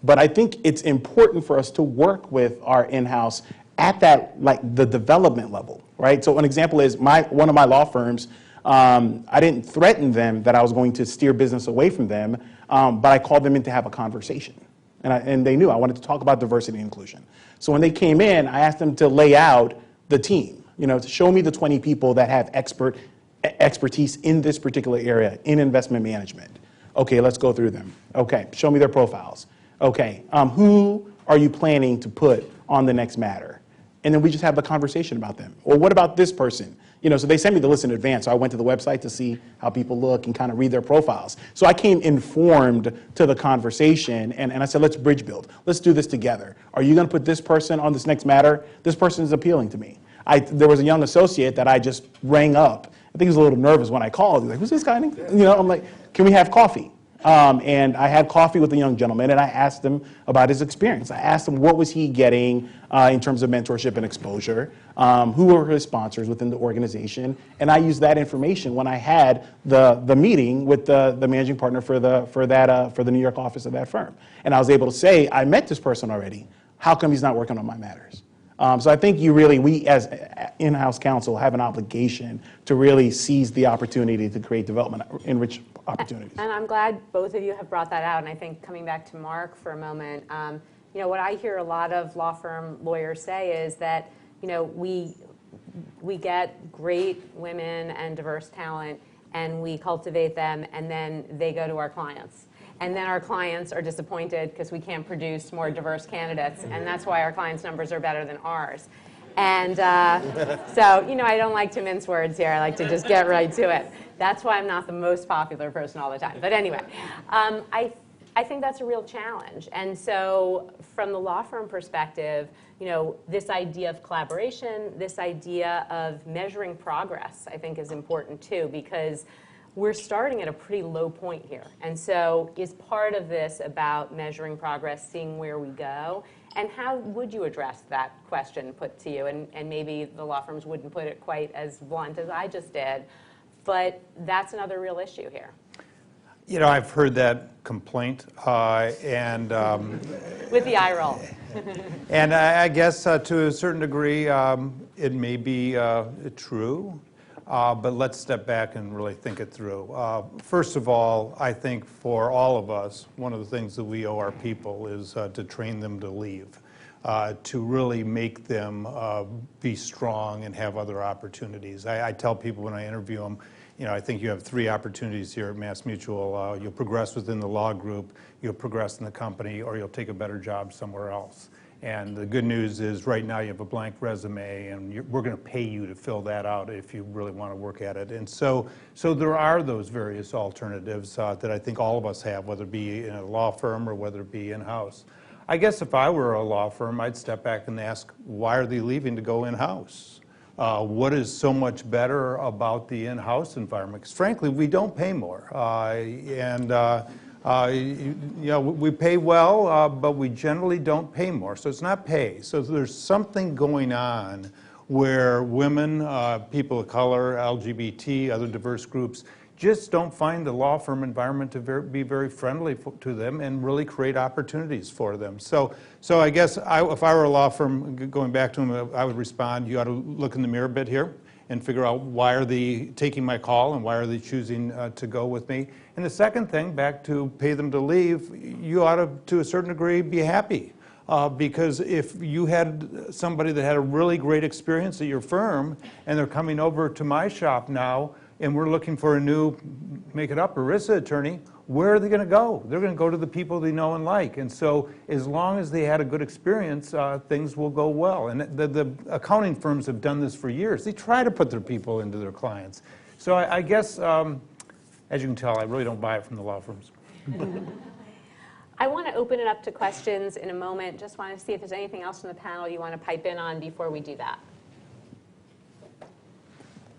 But I think it's important for us to work with our in-house at that, the development level, right? So an example is one of my law firms, I didn't threaten them that I was going to steer business away from them, but I called them in to have a conversation. And they knew I wanted to talk about diversity and inclusion. So when they came in, I asked them to lay out the team, to show me the 20 people that have expertise in this particular area, in investment management. Okay, let's go through them. Okay, show me their profiles. Okay, who are you planning to put on the next matter? And then we just have a conversation about them. Or what about this person? So they sent me the list in advance, so I went to the website to see how people look and kind of read their profiles. So I came informed to the conversation, and I said, let's bridge build. Let's do this together. Are you going to put this person on this next matter? This person is appealing to me. There was a young associate that I just rang up. I think he was a little nervous when I called. He was like, who's this guy? I'm like, can we have coffee? And I had coffee with the young gentleman, and I asked him about his experience. I asked him what was he getting in terms of mentorship and exposure, who were his sponsors within the organization, and I used that information when I had the meeting with the managing partner for the New York office of that firm. And I was able to say, I met this person already. How come he's not working on my matters? So I think we as in-house counsel have an obligation to really seize the opportunity to create development, enrich opportunities. And I'm glad both of you have brought that out. And I think coming back to Mark for a moment, what I hear a lot of law firm lawyers say is that, we get great women and diverse talent, and we cultivate them, and then they go to our clients. And then our clients are disappointed because we can't produce more diverse candidates, and that's why our clients' numbers are better than ours. And so, I don't like to mince words here. I like to just get right to it. That's why I'm not the most popular person all the time. But anyway, I think that's a real challenge. And so from the law firm perspective, this idea of collaboration, this idea of measuring progress, I think is important too, because we're starting at a pretty low point here. And so is part of this about measuring progress, seeing where we go? And how would you address that question put to you? And maybe the law firms wouldn't put it quite as blunt as I just did, but that's another real issue here. I've heard that complaint, and with the eye roll. and I guess to a certain degree, it may be true. But let's step back and really think it through. First of all, I think for all of us, one of the things that we owe our people is to train them to leave, to really make them be strong and have other opportunities. I tell people when I interview them, I think you have 3 opportunities here at MassMutual. You'll progress within the law group, you'll progress in the company, or you'll take a better job somewhere else. And the good news is right now you have a blank resume, and we're going to pay you to fill that out if you really want to work at it. And so there are those various alternatives that I think all of us have, whether it be in a law firm or whether it be in-house. I guess if I were a law firm, I'd step back and ask, why are they leaving to go in-house? What is so much better about the in-house environment? Because frankly, we don't pay more. We pay well, but we generally don't pay more. So it's not pay. So there's something going on where women, people of color, LGBT, other diverse groups, just don't find the law firm environment to be very friendly to them and really create opportunities for them. So I guess if I were a law firm, going back to them, I would respond, you ought to look in the mirror a bit here and figure out why are they taking my call and why are they choosing to go with me. And the second thing, back to pay them to leave, you ought to a certain degree, be happy. Because if you had somebody that had a really great experience at your firm and they're coming over to my shop now and we're looking for a new, make it up, ERISA attorney, where are they going to go? They're going to go to the people they know and like. And so as long as they had a good experience, things will go well. And the accounting firms have done this for years. They try to put their people into their clients. So I guess, as you can tell, I really don't buy it from the law firms. I want to open it up to questions in a moment. Just want to see if there's anything else from the panel you want to pipe in on before we do that.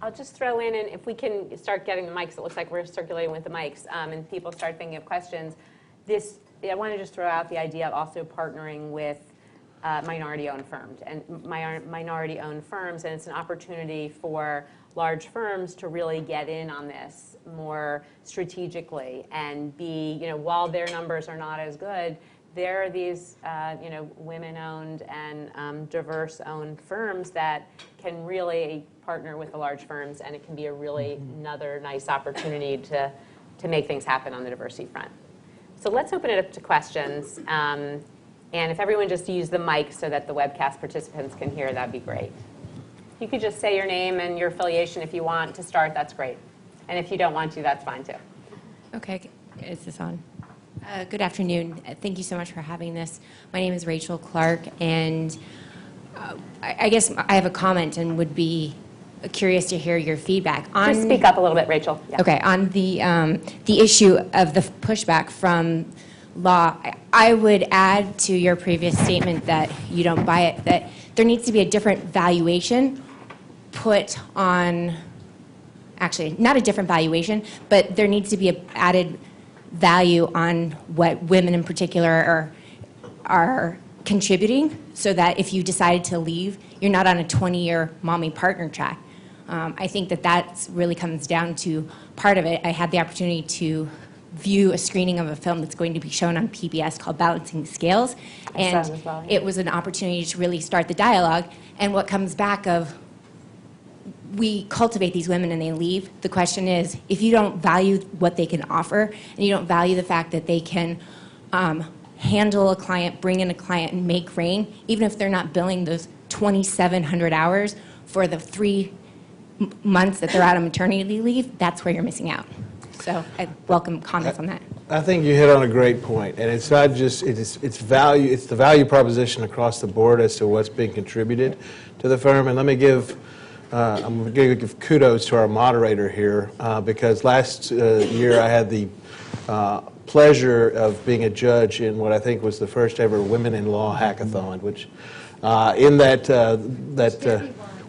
I'll just throw in, and if we can start getting the mics, it looks like we're circulating with the mics, and people start thinking of questions. I want to just throw out the idea of also partnering with minority-owned firms, and it's an opportunity for large firms to really get in on this more strategically and be, while their numbers are not as good, there are these, women-owned and diverse-owned firms that can really partner with the large firms, and it can be a really another nice opportunity to make things happen on the diversity front. So let's open it up to questions. And if everyone just use the mic so that the webcast participants can hear, that'd be great. You could just say your name and your affiliation if you want to start, that's great. And if you don't want to, that's fine too. Okay, is this on? Good afternoon. Thank you so much for having this. My name is Rachel Clark, and I guess I have a comment and would be curious to hear your feedback on. Just speak up a little bit, Rachel. Yeah. Okay, on the issue of the pushback from law, I would add to your previous statement that you don't buy it, that there needs to be a different valuation put on, actually, not a different valuation, but there needs to be an added value on what women in particular are contributing, so that if you decided to leave, you're not on a 20-year mommy partner track. I think that really comes down to part of it. I had the opportunity to view a screening of a film that's going to be shown on PBS called Balancing Scales, and it was an opportunity to really start the dialogue. And what comes back of, we cultivate these women and they leave. The question is, if you don't value what they can offer, and you don't value the fact that they can handle a client, bring in a client, and make rain, even if they're not billing those 2,700 hours for the 3 months that they're out on maternity leave, that's where you're missing out. So I welcome comments on that. I think you hit on a great point, and it's not just it's value. It's the value proposition across the board as to what's being contributed to the firm. And let me give I'm going to give kudos to our moderator here because last year I had the pleasure of being a judge in what I think was the first ever Women in Law hackathon, which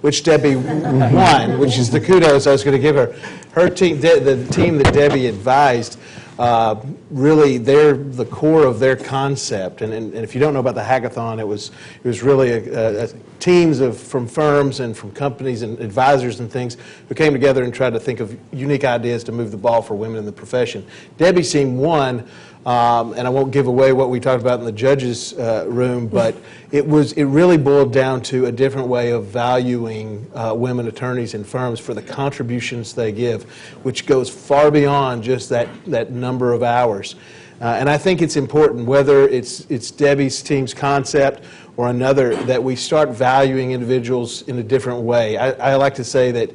which Debbie won, which is the kudos I was going to give her. Her team, the team that Debbie advised, really they're the core of their concept. And if you don't know about the hackathon, it was really teams from firms and from companies and advisors and things who came together and tried to think of unique ideas to move the ball for women in the profession. Debbie's team won. And I won't give away what we talked about in the judges' room, but it really boiled down to a different way of valuing women attorneys and firms for the contributions they give, which goes far beyond just that number of hours. And I think it's important, whether it's Debbie's team's concept or another, that we start valuing individuals in a different way. I like to say that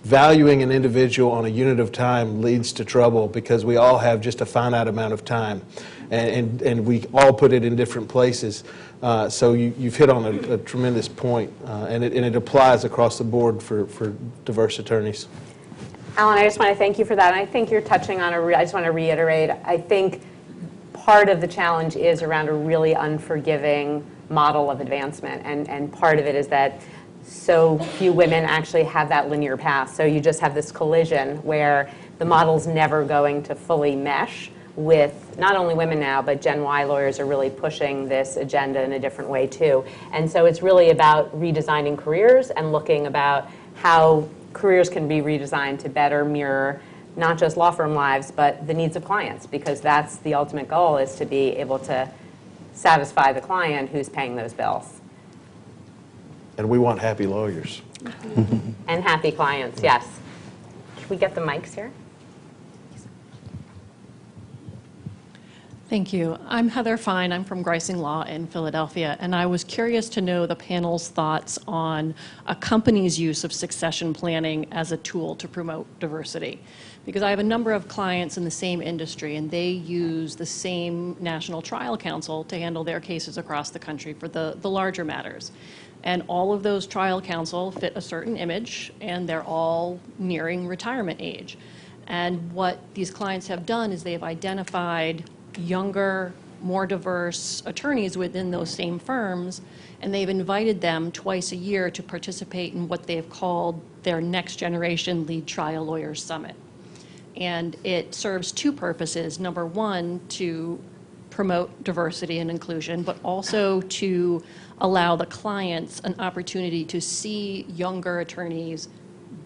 valuing an individual on a unit of time leads to trouble because we all have just a finite amount of time, and we all put it in different places. So you've hit on a tremendous point, and it applies across the board for diverse attorneys. Alan, I just want to thank you for that. And I think you're touching on I just want to reiterate, I think part of the challenge is around a really unforgiving model of advancement, and part of it is that so few women actually have that linear path. So you just have this collision where the model's never going to fully mesh with not only women now, but Gen Y lawyers are really pushing this agenda in a different way too. And so it's really about redesigning careers and looking about how careers can be redesigned to better mirror not just law firm lives, but the needs of clients, because that's the ultimate goal, is to be able to satisfy the client who's paying those bills. And we want happy lawyers. And happy clients, yes. Can we get the mics here? Thank you. I'm Heather Fine. I'm from Greising Law in Philadelphia, and I was curious to know the panel's thoughts on a company's use of succession planning as a tool to promote diversity. Because I have a number of clients in the same industry, and they use the same National Trial Counsel to handle their cases across the country for the larger matters. And all of those trial counsel fit a certain image, and they're all nearing retirement age. And what these clients have done is they have identified younger more diverse attorneys within those same firms, and they've invited them twice a year to participate in what they've called their Next Generation Lead Trial Lawyers Summit. And it serves two purposes. Number one, to promote diversity and inclusion, but also to allow the clients an opportunity to see younger attorneys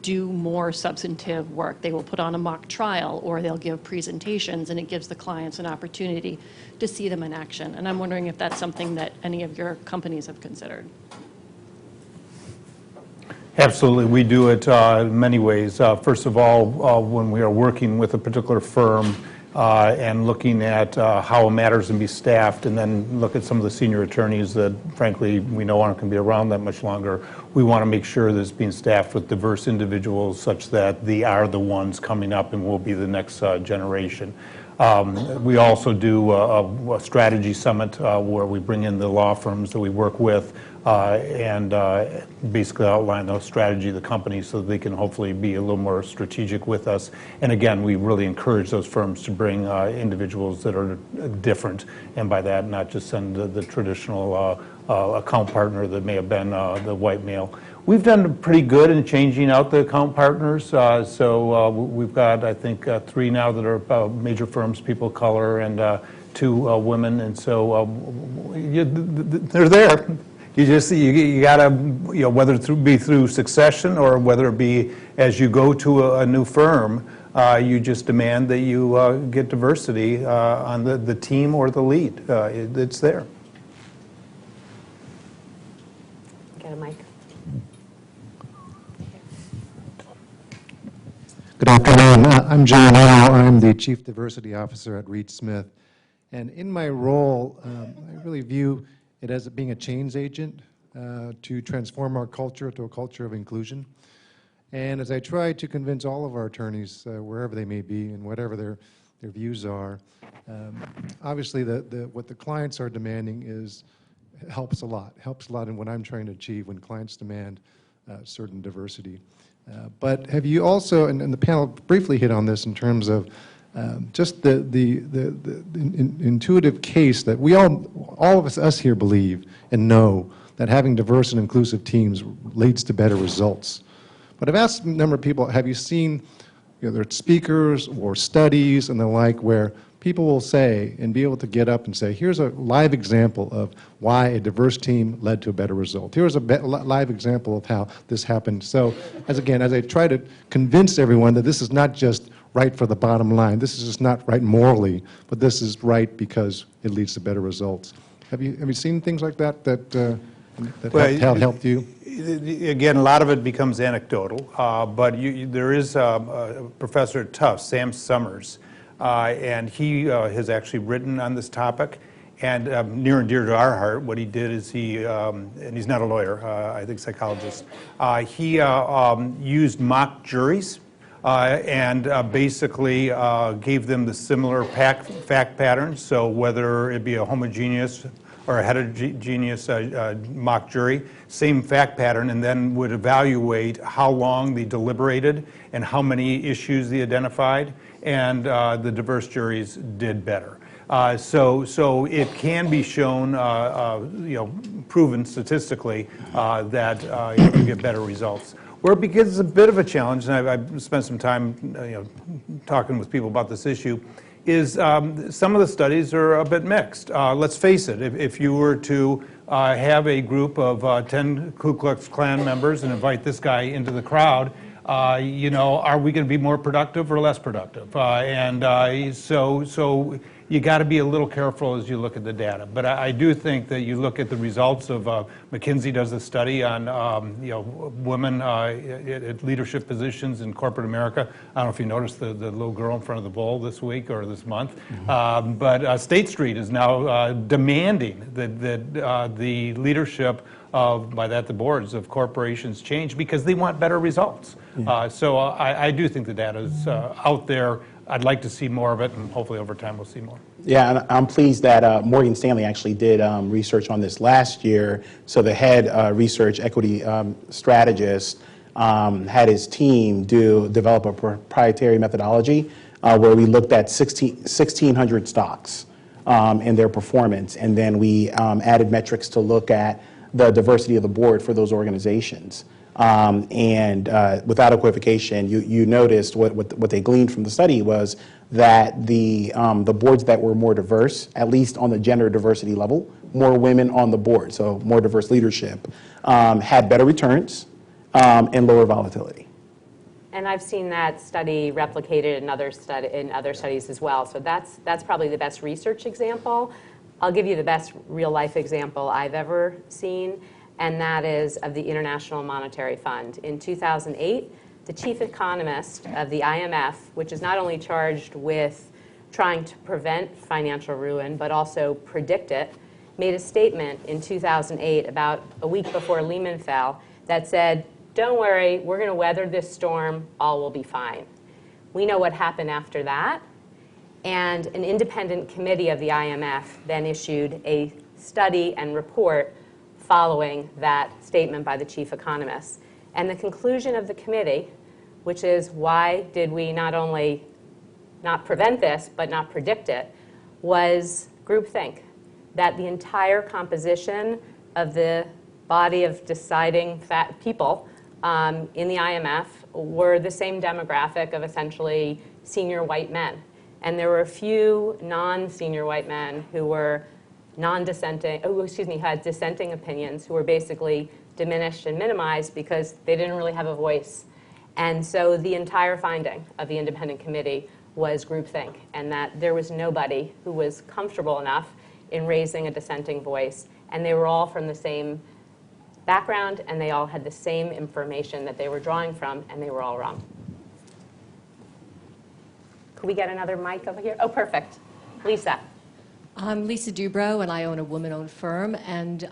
do more substantive work. They will put on a mock trial or they'll give presentations, and it gives the clients an opportunity to see them in action. And I'm wondering if that's something that any of your companies have considered. Absolutely, we do it in many ways. First of all, when we are working with a particular firm and looking at how matters can be staffed, and then look at some of the senior attorneys that, frankly, we know aren't going to be around that much longer, we want to make sure that it's being staffed with diverse individuals such that they are the ones coming up and will be the next generation. We also do a strategy summit where we bring in the law firms that we work with and basically outline the strategy of the company so that they can hopefully be a little more strategic with us. And again, we really encourage those firms to bring individuals that are different, and by that, not just send the traditional account partner that may have been the white male. We've done pretty good in changing out the account partners. So we've got, I think, 3 now that are major firms, people of color, and 2 women. And so they're there. You gotta, whether it be through succession or whether it be as you go to a new firm, you just demand that you get diversity on the team or the lead. It's there. Get a mic. Good afternoon. I'm John Arrow. I'm the Chief Diversity Officer at Reed Smith. And in my role, I really view it as being a change agent to transform our culture to a culture of inclusion. And as I try to convince all of our attorneys, wherever they may be and whatever their views are, obviously what the clients are demanding helps a lot in what I'm trying to achieve when clients demand certain diversity. But have you also, and the panel briefly hit on this in terms of just the intuitive case that we all of us here believe and know that having diverse and inclusive teams leads to better results. But I've asked a number of people, have you seen, whether it's speakers or studies and the like, where people will say and be able to get up and say, here's a live example of why a diverse team led to a better result. Here's a live example of how this happened. So, as I try to convince everyone that this is not just right for the bottom line, this is just not right morally, but this is right because it leads to better results. Have you seen things like that helped you? Again, a lot of it becomes anecdotal, but there is a professor at Tufts, Sam Summers, and he has actually written on this topic. And near and dear to our heart, what he did is and he's not a lawyer, I think psychologist, he used mock juries and basically gave them the similar fact patterns. So whether it be a homogeneous or a heterogeneous mock jury, same fact pattern, and then would evaluate how long they deliberated and how many issues they identified, and the diverse juries did better. So it can be shown, proven statistically that you get better results. Where it becomes a bit of a challenge, and I've spent some time talking with people about this issue, is some of the studies are a bit mixed. Let's face it, if you were to have a group of 10 Ku Klux Klan members and invite this guy into the crowd, are we going to be more productive or less productive? So you got to be a little careful as you look at the data. But I do think that you look at the results of McKinsey does a study on women at leadership positions in corporate America. I don't know if you noticed the little girl in front of the bowl this week or this month. Mm-hmm. But State Street is now demanding that the leadership by that the boards of corporations change because they want better results. Yeah. So I do think the data is out there. I'd like to see more of it, and hopefully over time we'll see more. Yeah, and I'm pleased that Morgan Stanley actually did research on this last year. So the head research equity strategist had his team develop a proprietary methodology where we looked at 1,600 stocks and their performance. And then we added metrics to look at the diversity of the board for those organizations. Without equivocation, you noticed what they gleaned from the study was that the boards that were more diverse, at least on the gender diversity level, more women on the board, so more diverse leadership, had better returns and lower volatility. And I've seen that study replicated in other studies as well. So that's probably the best research example. I'll give you the best real-life example I've ever seen, and that is of the International Monetary Fund. In 2008, the chief economist of the IMF, which is not only charged with trying to prevent financial ruin, but also predict it, made a statement in 2008, about a week before Lehman fell, that said, don't worry, we're going to weather this storm, all will be fine. We know what happened after that, and an independent committee of the IMF then issued a study and report following that statement by the chief economist. And the conclusion of the committee, which is why did we not only not prevent this, but not predict it, was groupthink. That the entire composition of the body of deciding people in the IMF were the same demographic of essentially senior white men. And there were a few non-senior white men who were non-dissenting, had dissenting opinions, who were basically diminished and minimized because they didn't really have a voice. And so the entire finding of the independent committee was groupthink, and that there was nobody who was comfortable enough in raising a dissenting voice. And they were all from the same background, and they all had the same information that they were drawing from, and they were all wrong. Could we get another mic over here? Oh, perfect. Lisa. I'm Lisa Dubrow, and I own a woman-owned firm. And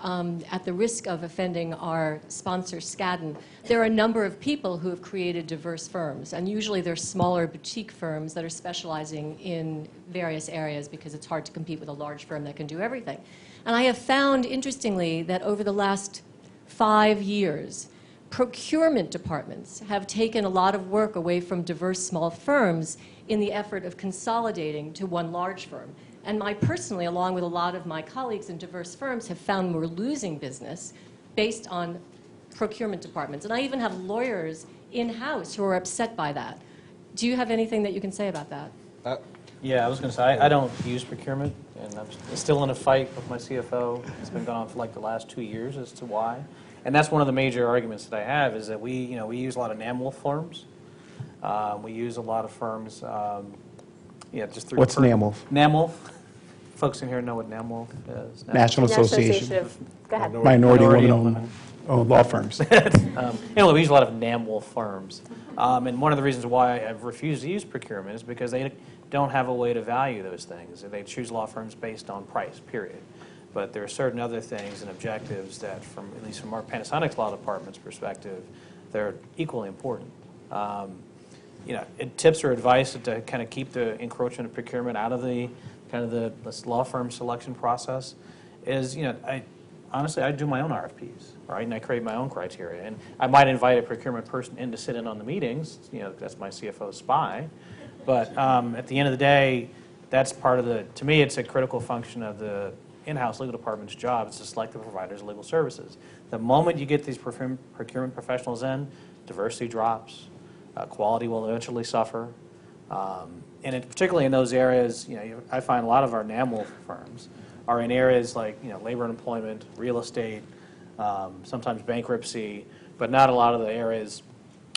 at the risk of offending our sponsor, Skadden, there are a number of people who have created diverse firms. And usually they're smaller boutique firms that are specializing in various areas because it's hard to compete with a large firm that can do everything. And I have found, interestingly, that over the last 5 years, procurement departments have taken a lot of work away from diverse small firms in the effort of consolidating to one large firm. And I personally, along with a lot of my colleagues in diverse firms, have found we're losing business based on procurement departments. And I even have lawyers in-house who are upset by that. Do you have anything that you can say about that? Yeah, I was going to say, I don't use procurement, and I'm still in a fight with my CFO. It's been going on for like the last 2 years as to why. And that's one of the major arguments that I have, is that we use a lot of NAMWOLF firms. We use a lot of firms, just through... What's NAMWOLF? NAMWOLF. Folks in here know what NAMWOLF is. National Association of, go ahead. Minority Women-Owned Law Firms. Anyway, we use a lot of NAMWOLF firms. And one of the reasons why I've refused to use procurement is because they don't have a way to value those things. They choose law firms based on price, period. But there are certain other things and objectives that, at least from our Panasonic's law department's perspective, they're equally important. Tips or advice to kind of keep the encroachment of procurement out of the this law firm selection process is, honestly, I do my own RFPs, right? And I create my own criteria. And I might invite a procurement person in to sit in on the meetings. That's my CFO spy. But at the end of the day, that's part of to me, it's a critical function of the in-house legal department's job. It's to select the providers of legal services. The moment you get these procurement professionals in, diversity drops, quality will eventually suffer. And particularly in those areas, I find a lot of our NAMWOLF firms are in areas like, labor and employment, real estate, sometimes bankruptcy, but not a lot of the areas,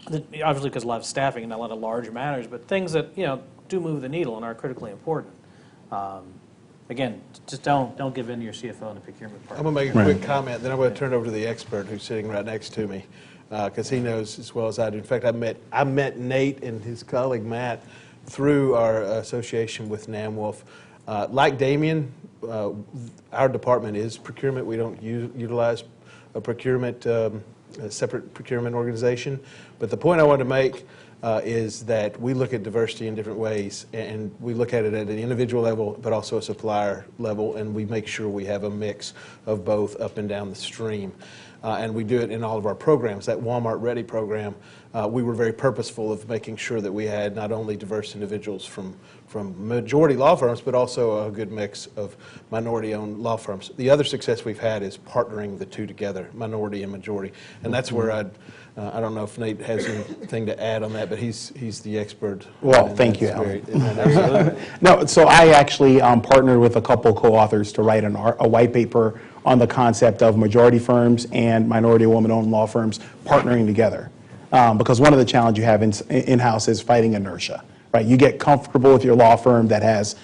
obviously because a lot of staffing and not a lot of large matters, but things that, do move the needle and are critically important. Again, just don't give in to your CFO and the procurement part. I'm going to make a quick comment, then I'm going to turn it over to the expert who's sitting right next to me, because he knows as well as I do. In fact, I met Nate and his colleague Matt through our association with NAMWOLF. Like Damien, our department is procurement. We don't utilize a procurement, a separate procurement organization. But the point I want to make is that we look at diversity in different ways, and we look at it at an individual level, but also a supplier level, and we make sure we have a mix of both up and down the stream. And we do it in all of our programs. That Walmart Ready program we were very purposeful of making sure that we had not only diverse individuals from majority law firms, but also a good mix of minority-owned law firms. The other success we've had is partnering the two together, minority and majority, and that's where I don't know if Nate has anything to add on that, but he's the expert. Well, thank you, Alan. No, so I actually partnered with a couple co-authors to write a white paper on the concept of majority firms and minority woman-owned law firms partnering together. Because one of the challenges you have in-house is fighting inertia, right? You get comfortable with your law firm that has,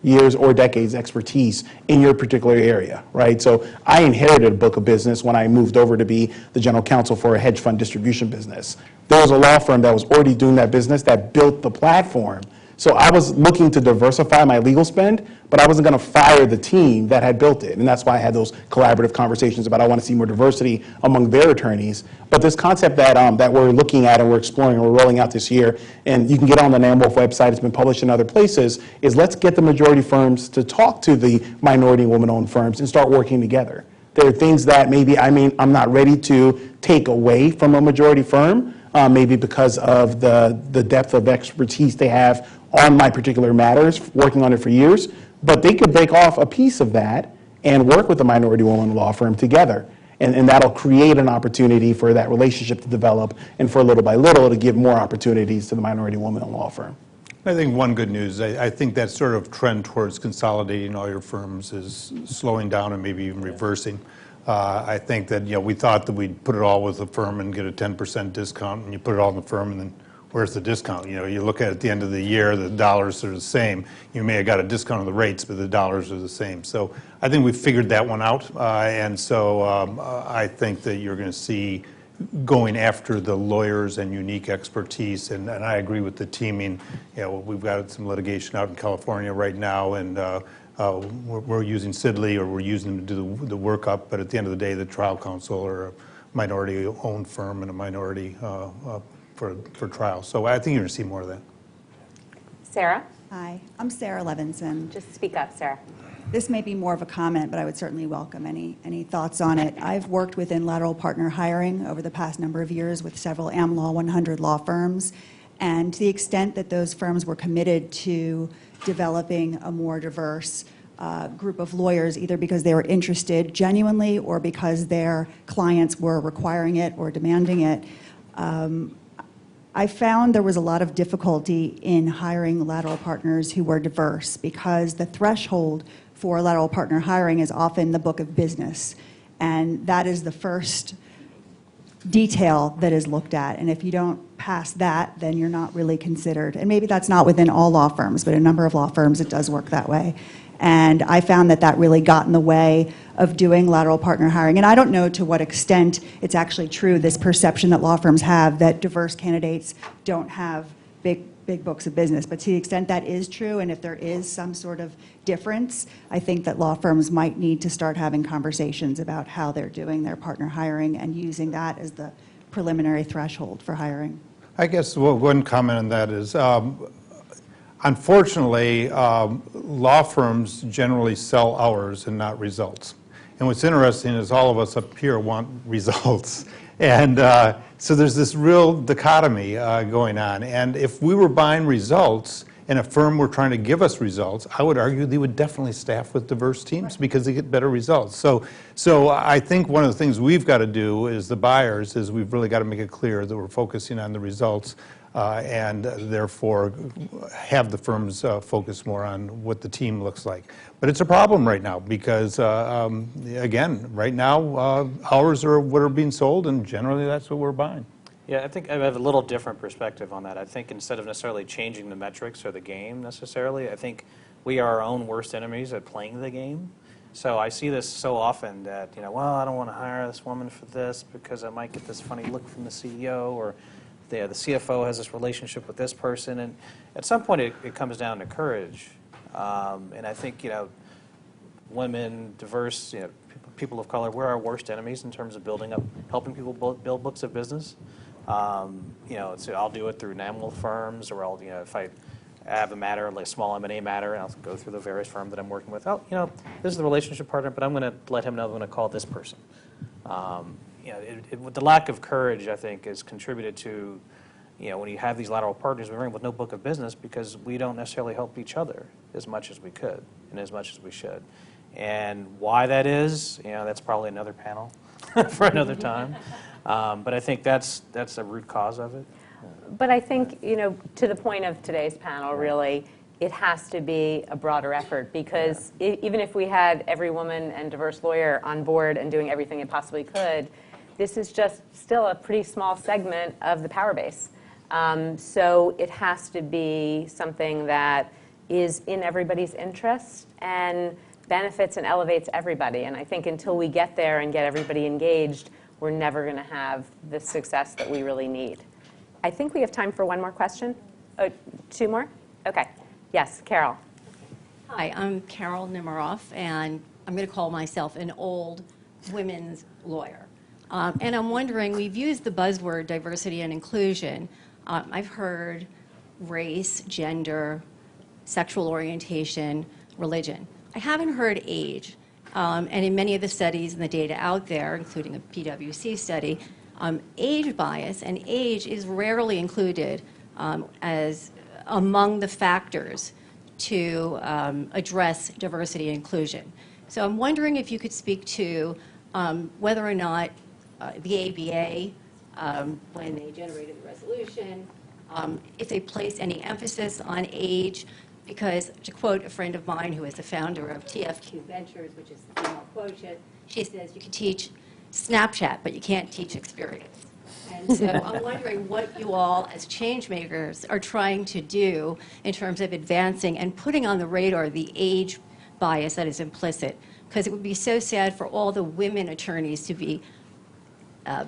years or decades expertise in your particular area, right? So I inherited a book of business when I moved over to be the general counsel for a hedge fund distribution business. There was a law firm that was already doing that business that built the platform. So I was looking to diversify my legal spend, but I wasn't going to fire the team that had built it. And that's why I had those collaborative conversations about I want to see more diversity among their attorneys. But this concept that we're looking at and we're exploring and we're rolling out this year, and you can get on the NAMWOLF website, it's been published in other places, is let's get the majority firms to talk to the minority and woman-owned firms and start working together. There are things that maybe I'm not ready to take away from a majority firm, maybe because of the depth of expertise they have on my particular matters, working on it for years, but they could break off a piece of that and work with the minority woman law firm together. And that'll create an opportunity for that relationship to develop and for little by little to give more opportunities to the minority woman law firm. I think one good news, I think that sort of trend towards consolidating all your firms is slowing down and maybe even reversing. I think that, we thought that we'd put it all with the firm and get a 10% discount, and you put it all in the firm, and then where's the discount? You look at the end of the year, the dollars are the same. You may have got a discount on the rates, but the dollars are the same. So I think we figured that one out, and so I think that you're going to see going after the lawyers and unique expertise, and I agree with the teaming. We've got some litigation out in California right now, and we're using Sidley, or we're using them to do the workup, but at the end of the day, the trial counsel are a minority-owned firm and a minority for trial. So I think you're going to see more of that. Sarah? Hi, I'm Sarah Levinson. Just speak up, Sarah. This may be more of a comment, but I would certainly welcome any thoughts on it. I've worked within lateral partner hiring over the past number of years with several AmLaw 100 law firms, and to the extent that those firms were committed to developing a more diverse group of lawyers, either because they were interested genuinely or because their clients were requiring it or demanding it, I found there was a lot of difficulty in hiring lateral partners who were diverse, because the threshold for lateral partner hiring is often the book of business, and that is the first detail that is looked at. And if you don't pass that, then you're not really considered. And maybe that's not within all law firms, but a number of law firms it does work that way. And I found that really got in the way of doing lateral partner hiring. And I don't know to what extent it's actually true, this perception that law firms have that diverse candidates don't have big books of business. But to the extent that is true, and if there is some sort of difference, I think that law firms might need to start having conversations about how they're doing their partner hiring and using that as the preliminary threshold for hiring. I guess one comment on that is, unfortunately, law firms generally sell hours and not results. And what's interesting is all of us up here want results. And so there's this real dichotomy going on. And if we were buying results and a firm were trying to give us results, I would argue they would definitely staff with diverse teams because they get better results. So I think one of the things we've got to do as the buyers is we've really got to make it clear that we're focusing on the results and therefore have the firms focus more on what the team looks like. But it's a problem right now because, again, right now hours are what are being sold, and generally that's what we're buying. Yeah, I think I have a little different perspective on that. I think instead of necessarily changing the metrics or the game necessarily, I think we are our own worst enemies at playing the game. So I see this so often that, well, I don't want to hire this woman for this because I might get this funny look from the CEO, or the CFO has this relationship with this person. And at some point it comes down to courage. And I think, women, diverse, people of color, we're our worst enemies in terms of helping people build books of business. So I'll do it through NAMWOLF firms, or I'll, if I have a matter, like a small M&A matter, and I'll go through the various firms that I'm working with. Oh, this is the relationship partner, but I'm going to let him know I'm going to call this person. the lack of courage, I think, has contributed to, when you have these lateral partners, we run with no book of business because we don't necessarily help each other as much as we could and as much as we should. And why that is, that's probably another panel for another time. But I think that's a root cause of it. But I think, to the point of today's panel, really, it has to be a broader effort because even if we had every woman and diverse lawyer on board and doing everything it possibly could, this is just still a pretty small segment of the power base. So it has to be something that is in everybody's interest and benefits and elevates everybody. And I think until we get there and get everybody engaged, we're never going to have the success that we really need. I think we have time for one more question. Oh, two more? Okay. Yes, Carol. Hi, I'm Carol Nimiroff, and I'm going to call myself an old women's lawyer. And I'm wondering, we've used the buzzword diversity and inclusion. I've heard race, gender, sexual orientation, religion. I haven't heard age. And in many of the studies and the data out there, including a PwC study, age bias and age is rarely included as among the factors to address diversity and inclusion. So I'm wondering if you could speak to whether or not the ABA, when they generated the resolution, if they placed any emphasis on age, because to quote a friend of mine who is the founder of TFQ Ventures, which is the female quotient, she says you can teach Snapchat, but you can't teach experience. And so I'm wondering what you all as change makers are trying to do in terms of advancing and putting on the radar the age bias that is implicit, because it would be so sad for all the women attorneys to be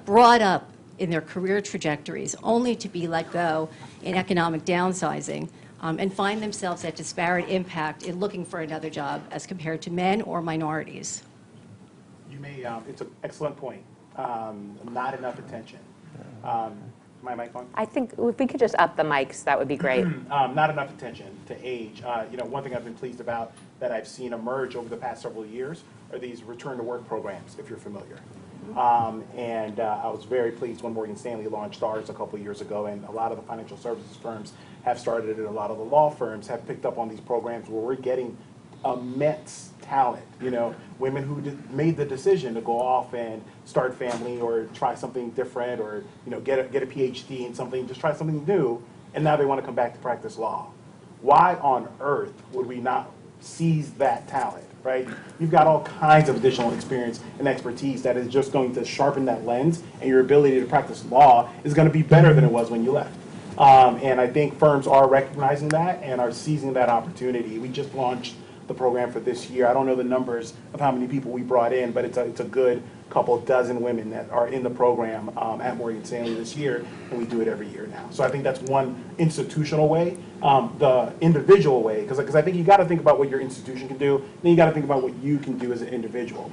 brought up in their career trajectories only to be let go in economic downsizing and find themselves at disparate impact in looking for another job as compared to men or minorities. You may, it's an excellent point. Not enough attention. My mic on? I think if we could just up the mics, that would be great. Not enough attention to age. One thing I've been pleased about that I've seen emerge over the past several years are these return to work programs, if you're familiar. And I was very pleased when Morgan Stanley launched STARS a couple years ago, and a lot of the financial services firms have started it, and a lot of the law firms have picked up on these programs where we're getting immense talent, women who made the decision to go off and start family or try something different or, get a PhD in something, just try something new, and now they want to come back to practice law. Why on earth would we not seize that talent, right? You've got all kinds of additional experience and expertise that is just going to sharpen that lens, and your ability to practice law is going to be better than it was when you left. And I think firms are recognizing that and are seizing that opportunity. We just launched the program for this year. I don't know the numbers of how many people we brought in, but it's a good couple dozen women that are in the program at Morgan Stanley this year, and we do it every year now. So I think that's one institutional way. The individual way, because I think you got to think about what your institution can do, then you got to think about what you can do as an individual.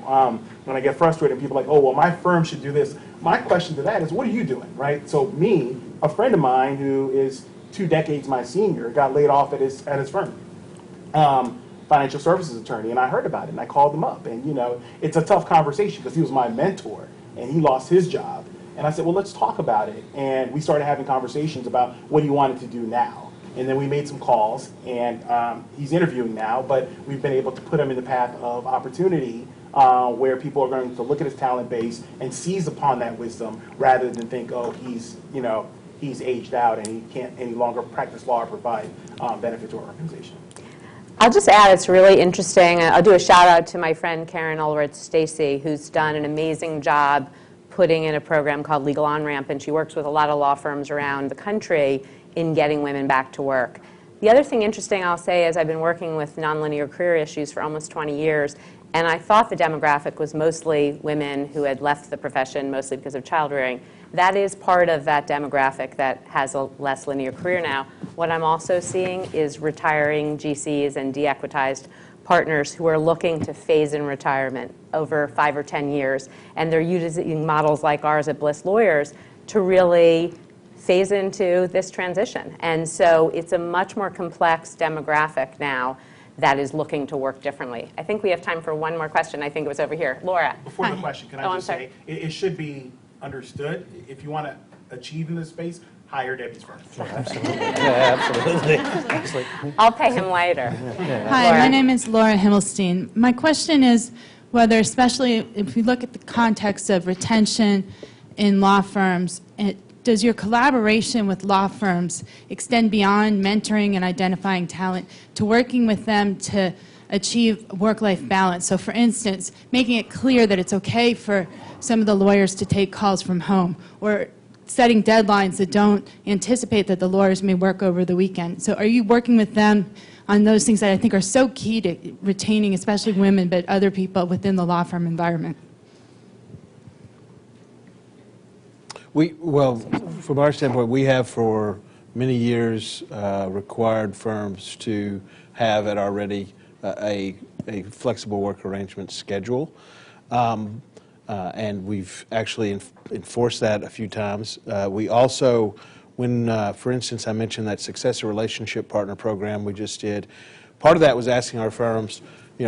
When I get frustrated, people are like, oh, well, my firm should do this. My question to that is, what are you doing, right? So me, a friend of mine who is 2 decades my senior, got laid off at his firm. Financial services attorney, and I heard about it, and I called him up, and it's a tough conversation because he was my mentor, and he lost his job, and I said, well, let's talk about it, and we started having conversations about what he wanted to do now, and then we made some calls, and he's interviewing now, but we've been able to put him in the path of opportunity where people are going to look at his talent base and seize upon that wisdom rather than think, oh, he's aged out and he can't any longer practice law or provide benefit to our organization. I'll just add, it's really interesting. I'll do a shout out to my friend Karen Ulrich Stacy, who's done an amazing job putting in a program called Legal On-Ramp, and she works with a lot of law firms around the country in getting women back to work. The other thing interesting I'll say is I've been working with nonlinear career issues for almost 20 years, and I thought the demographic was mostly women who had left the profession, mostly because of child rearing. That is part of that demographic that has a less linear career now. What I'm also seeing is retiring GCs and de-equitized partners who are looking to phase in retirement over 5 or 10 years. And they're using models like ours at Bliss Lawyers to really phase into this transition. And so it's a much more complex demographic now that is looking to work differently. I think we have time for one more question. I think it was over here. Laura. Before the question, can Oh, I I'm just sorry. say, it should be understood, if you want to achieve in this space, hire Debbie's firm. I'll pay him later. Hi, Laura. my name is Laura Himmelstein. My question is whether, especially if we look at the context of retention in law firms, does your collaboration with law firms extend beyond mentoring and identifying talent to working with them to achieve work-life balance? So for instance, making it clear that it's okay for some of the lawyers to take calls from home, or setting deadlines that don't anticipate that the lawyers may work over the weekend. So are you working with them on those things that I think are so key to retaining especially women, but other people within the law firm environment? Well, from our standpoint, we have for many years required firms to have at our ready a flexible work arrangement schedule. And we've actually enforced that a few times. We also, when, for instance, I mentioned that Successor Relationship Partner program we just did, part of that was asking our firms,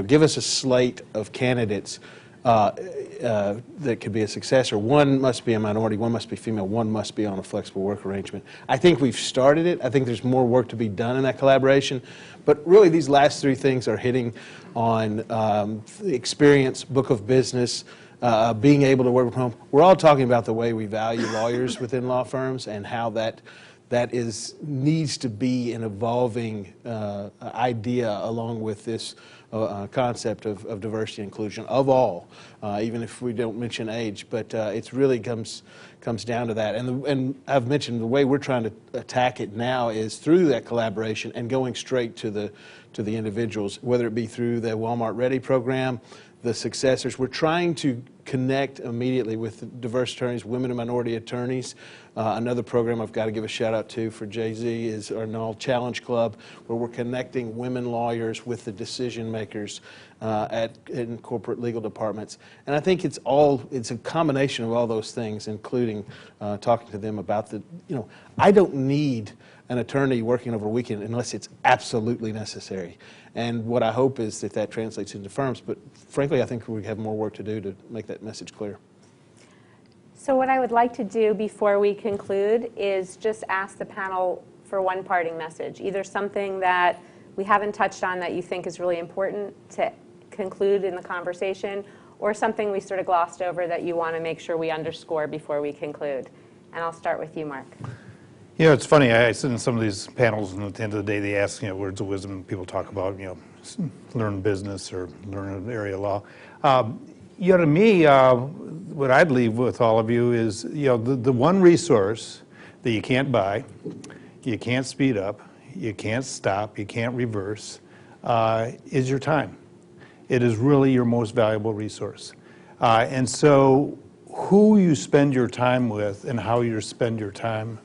give us a slate of candidates that could be a successor. One must be a minority, one must be female, one must be on a flexible work arrangement. I think we've started it. I think there's more work to be done in that collaboration. But really, these last three things are hitting on experience, book of business, being able to work from home. We're all talking about the way we value lawyers within law firms and how that needs to be an evolving idea along with this concept of diversity and inclusion of all, even if we don't mention age. But it really comes down to that. And I've mentioned the way we're trying to attack it now is through that collaboration and going straight to the individuals, whether it be through the Walmart Ready program, the successors. We're trying to connect immediately with diverse attorneys, women and minority attorneys. Another program I've got to give a shout out to for Jay-Z is our Null Challenge Club, where we're connecting women lawyers with the decision makers in corporate legal departments. And I think it's a combination of all those things, including talking to them about I don't need an attorney working over a weekend unless it's absolutely necessary. And what I hope is that translates into firms. But frankly, I think we have more work to do to make that message clear. So what I would like to do before we conclude is just ask the panel for one parting message, either something that we haven't touched on that you think is really important to conclude in the conversation, or something we sort of glossed over that you want to make sure we underscore before we conclude. And I'll start with you, Mark. It's funny. I sit in some of these panels, and at the end of the day, they ask, words of wisdom. People talk about, learn business or learn an area of law. To me, what I'd leave with all of you is, the one resource that you can't buy, you can't speed up, you can't stop, you can't reverse, is your time. It is really your most valuable resource. And so who you spend your time with and how you spend your time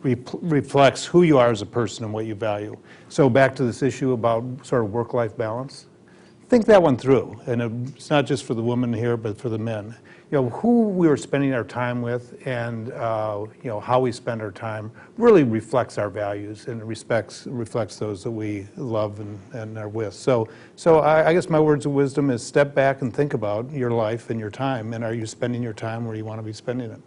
reflects who you are as a person and what you value. So back to this issue about sort of work-life balance. Think that one through, and it's not just for the women here, but for the men. Who we are spending our time with and how we spend our time really reflects our values, and it reflects those that we love and are with. So I guess my words of wisdom is step back and think about your life and your time, and are you spending your time where you want to be spending it?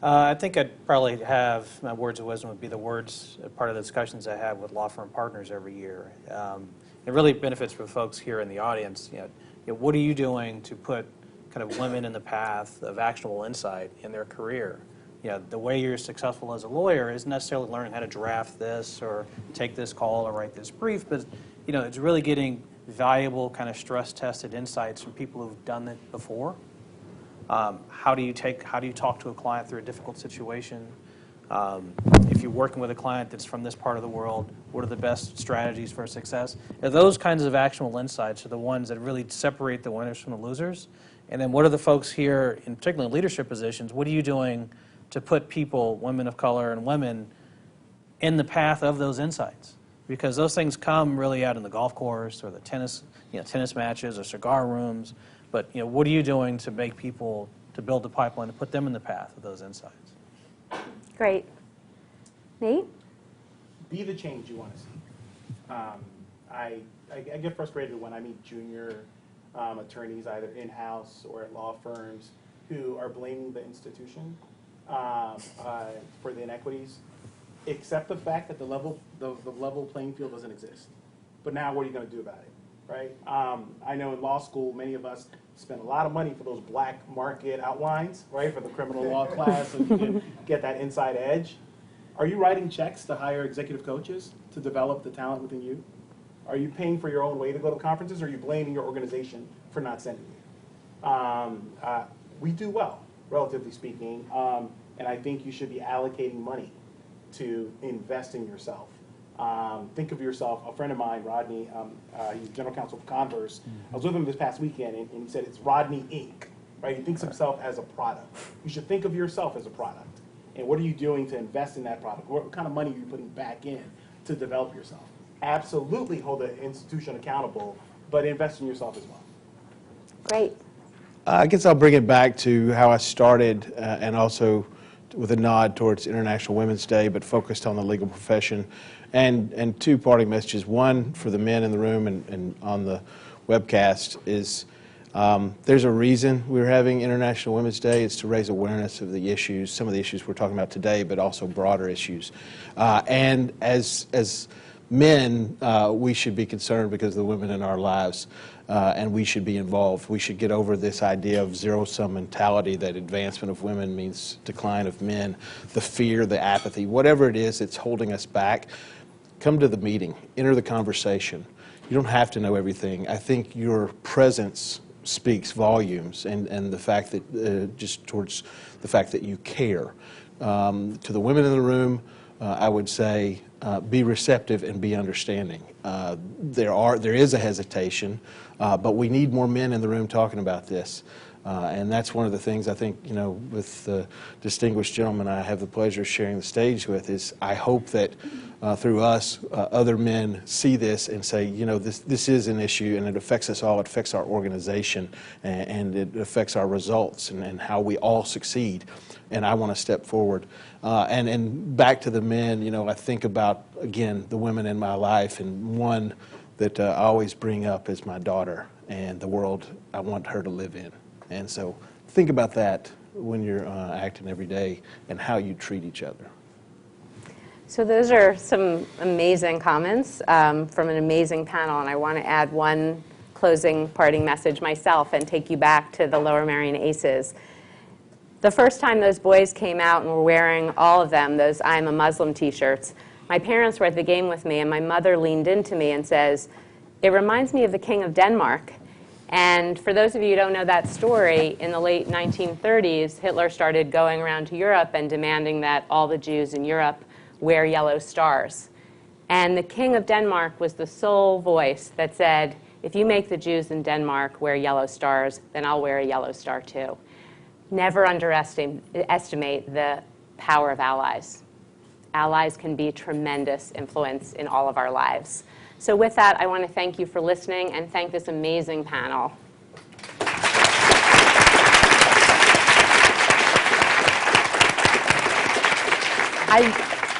I think I'd probably have, my words of wisdom would be the words, part of the discussions I have with law firm partners every year. It really benefits for folks here in the audience. What are you doing to put kind of women in the path of actionable insight in their career? The way you're successful as a lawyer isn't necessarily learning how to draft this or take this call or write this brief, but it's really getting valuable kind of stress-tested insights from people who've done it before. How do you talk to a client through a difficult situation? If you're working with a client that's from this part of the world, what are the best strategies for success? Those kinds of actionable insights are the ones that really separate the winners from the losers. And then what are the folks here, in particular leadership positions, what are you doing to put people, women of color and women, in the path of those insights? Because those things come really out in the golf course or the tennis matches or cigar rooms. But what are you doing to make people, to build the pipeline, to put them in the path of those insights? Great. Nate? Be the change you want to see. I get frustrated when I meet junior attorneys, either in-house or at law firms, who are blaming the institution for the inequities, except the fact that the level playing field doesn't exist. But now what are you going to do about it, right? I know in law school, many of us spend a lot of money for those black market outlines, right, for the criminal law class, so you can get that inside edge. Are you writing checks to hire executive coaches to develop the talent within you? Are you paying for your own way to go to conferences, or are you blaming your organization for not sending you? We do well, relatively speaking, and I think you should be allocating money to invest in yourself. Think of yourself, a friend of mine, Rodney, he's general counsel for Converse. I was with him this past weekend, and he said it's Rodney Inc., right? He thinks of himself as a product. You should think of yourself as a product. And what are you doing to invest in that product? What kind of money are you putting back in to develop yourself? Absolutely hold the institution accountable, but invest in yourself as well. Great. I guess I'll bring it back to how I started, and also with a nod towards International Women's Day, but focused on the legal profession. And two parting messages. One, for the men in the room and on the webcast, is there's a reason we're having International Women's Day. It's to raise awareness of the issues, some of the issues we're talking about today, but also broader issues. And as men, we should be concerned because of the women in our lives, and we should be involved. We should get over this idea of zero-sum mentality that advancement of women means decline of men, the fear, the apathy, whatever it is that's holding us back. Come to the meeting, enter the conversation. You don't have to know everything. I think your presence speaks volumes, and the fact that, just towards the fact that you care. To the women in the room, I would say, be receptive and be understanding. There is a hesitation, but we need more men in the room talking about this. And that's one of the things I think, with the distinguished gentleman I have the pleasure of sharing the stage with, is I hope that through us, other men see this and say, this is an issue and it affects us all. It affects our organization, and it affects our results and how we all succeed. And I want to step forward. And back to the men, I think about, again, the women in my life, and one that I always bring up is my daughter and the world I want her to live in. And so think about that when you're acting every day and how you treat each other. So those are some amazing comments from an amazing panel, and I want to add one closing parting message myself and take you back to the Lower Merion Aces. The first time those boys came out and were wearing, all of them, those I'm a Muslim t-shirts, my parents were at the game with me, and my mother leaned into me and says, "It reminds me of the King of Denmark." And for those of you who don't know that story, in the late 1930s, Hitler started going around to Europe and demanding that all the Jews in Europe wear yellow stars. And the King of Denmark was the sole voice that said, if you make the Jews in Denmark wear yellow stars, then I'll wear a yellow star too. Never underestimate the power of allies. Allies can be a tremendous influence in all of our lives. So with that, I want to thank you for listening and thank this amazing panel.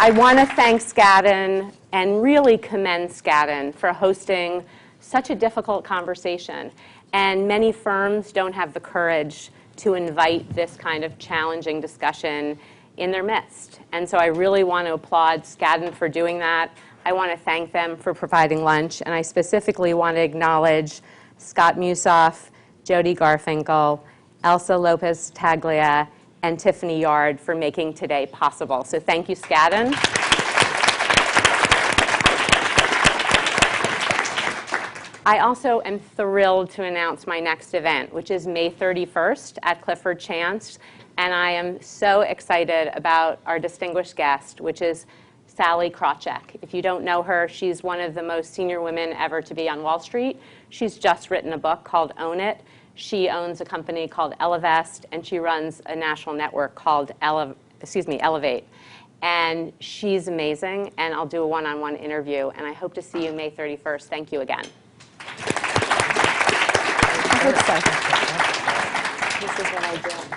I want to thank Skadden and really commend Skadden for hosting such a difficult conversation. And many firms don't have the courage to invite this kind of challenging discussion in their midst. And so I really want to applaud Skadden for doing that. I want to thank them for providing lunch, and I specifically want to acknowledge Scott Musoff, Jody Garfinkel, Elsa Lopez Taglia, and Tiffany Yard for making today possible. So thank you, Skadden. I also am thrilled to announce my next event, which is May 31st at Clifford Chance, and I am so excited about our distinguished guest, which is Sally Krawcheck. If you don't know her, she's one of the most senior women ever to be on Wall Street. She's just written a book called Own It. She owns a company called Elevest, and she runs a national network called Elevate. And she's amazing, and I'll do a one-on-one interview, and I hope to see you May 31st. Thank you again. I hope so. This is what I do.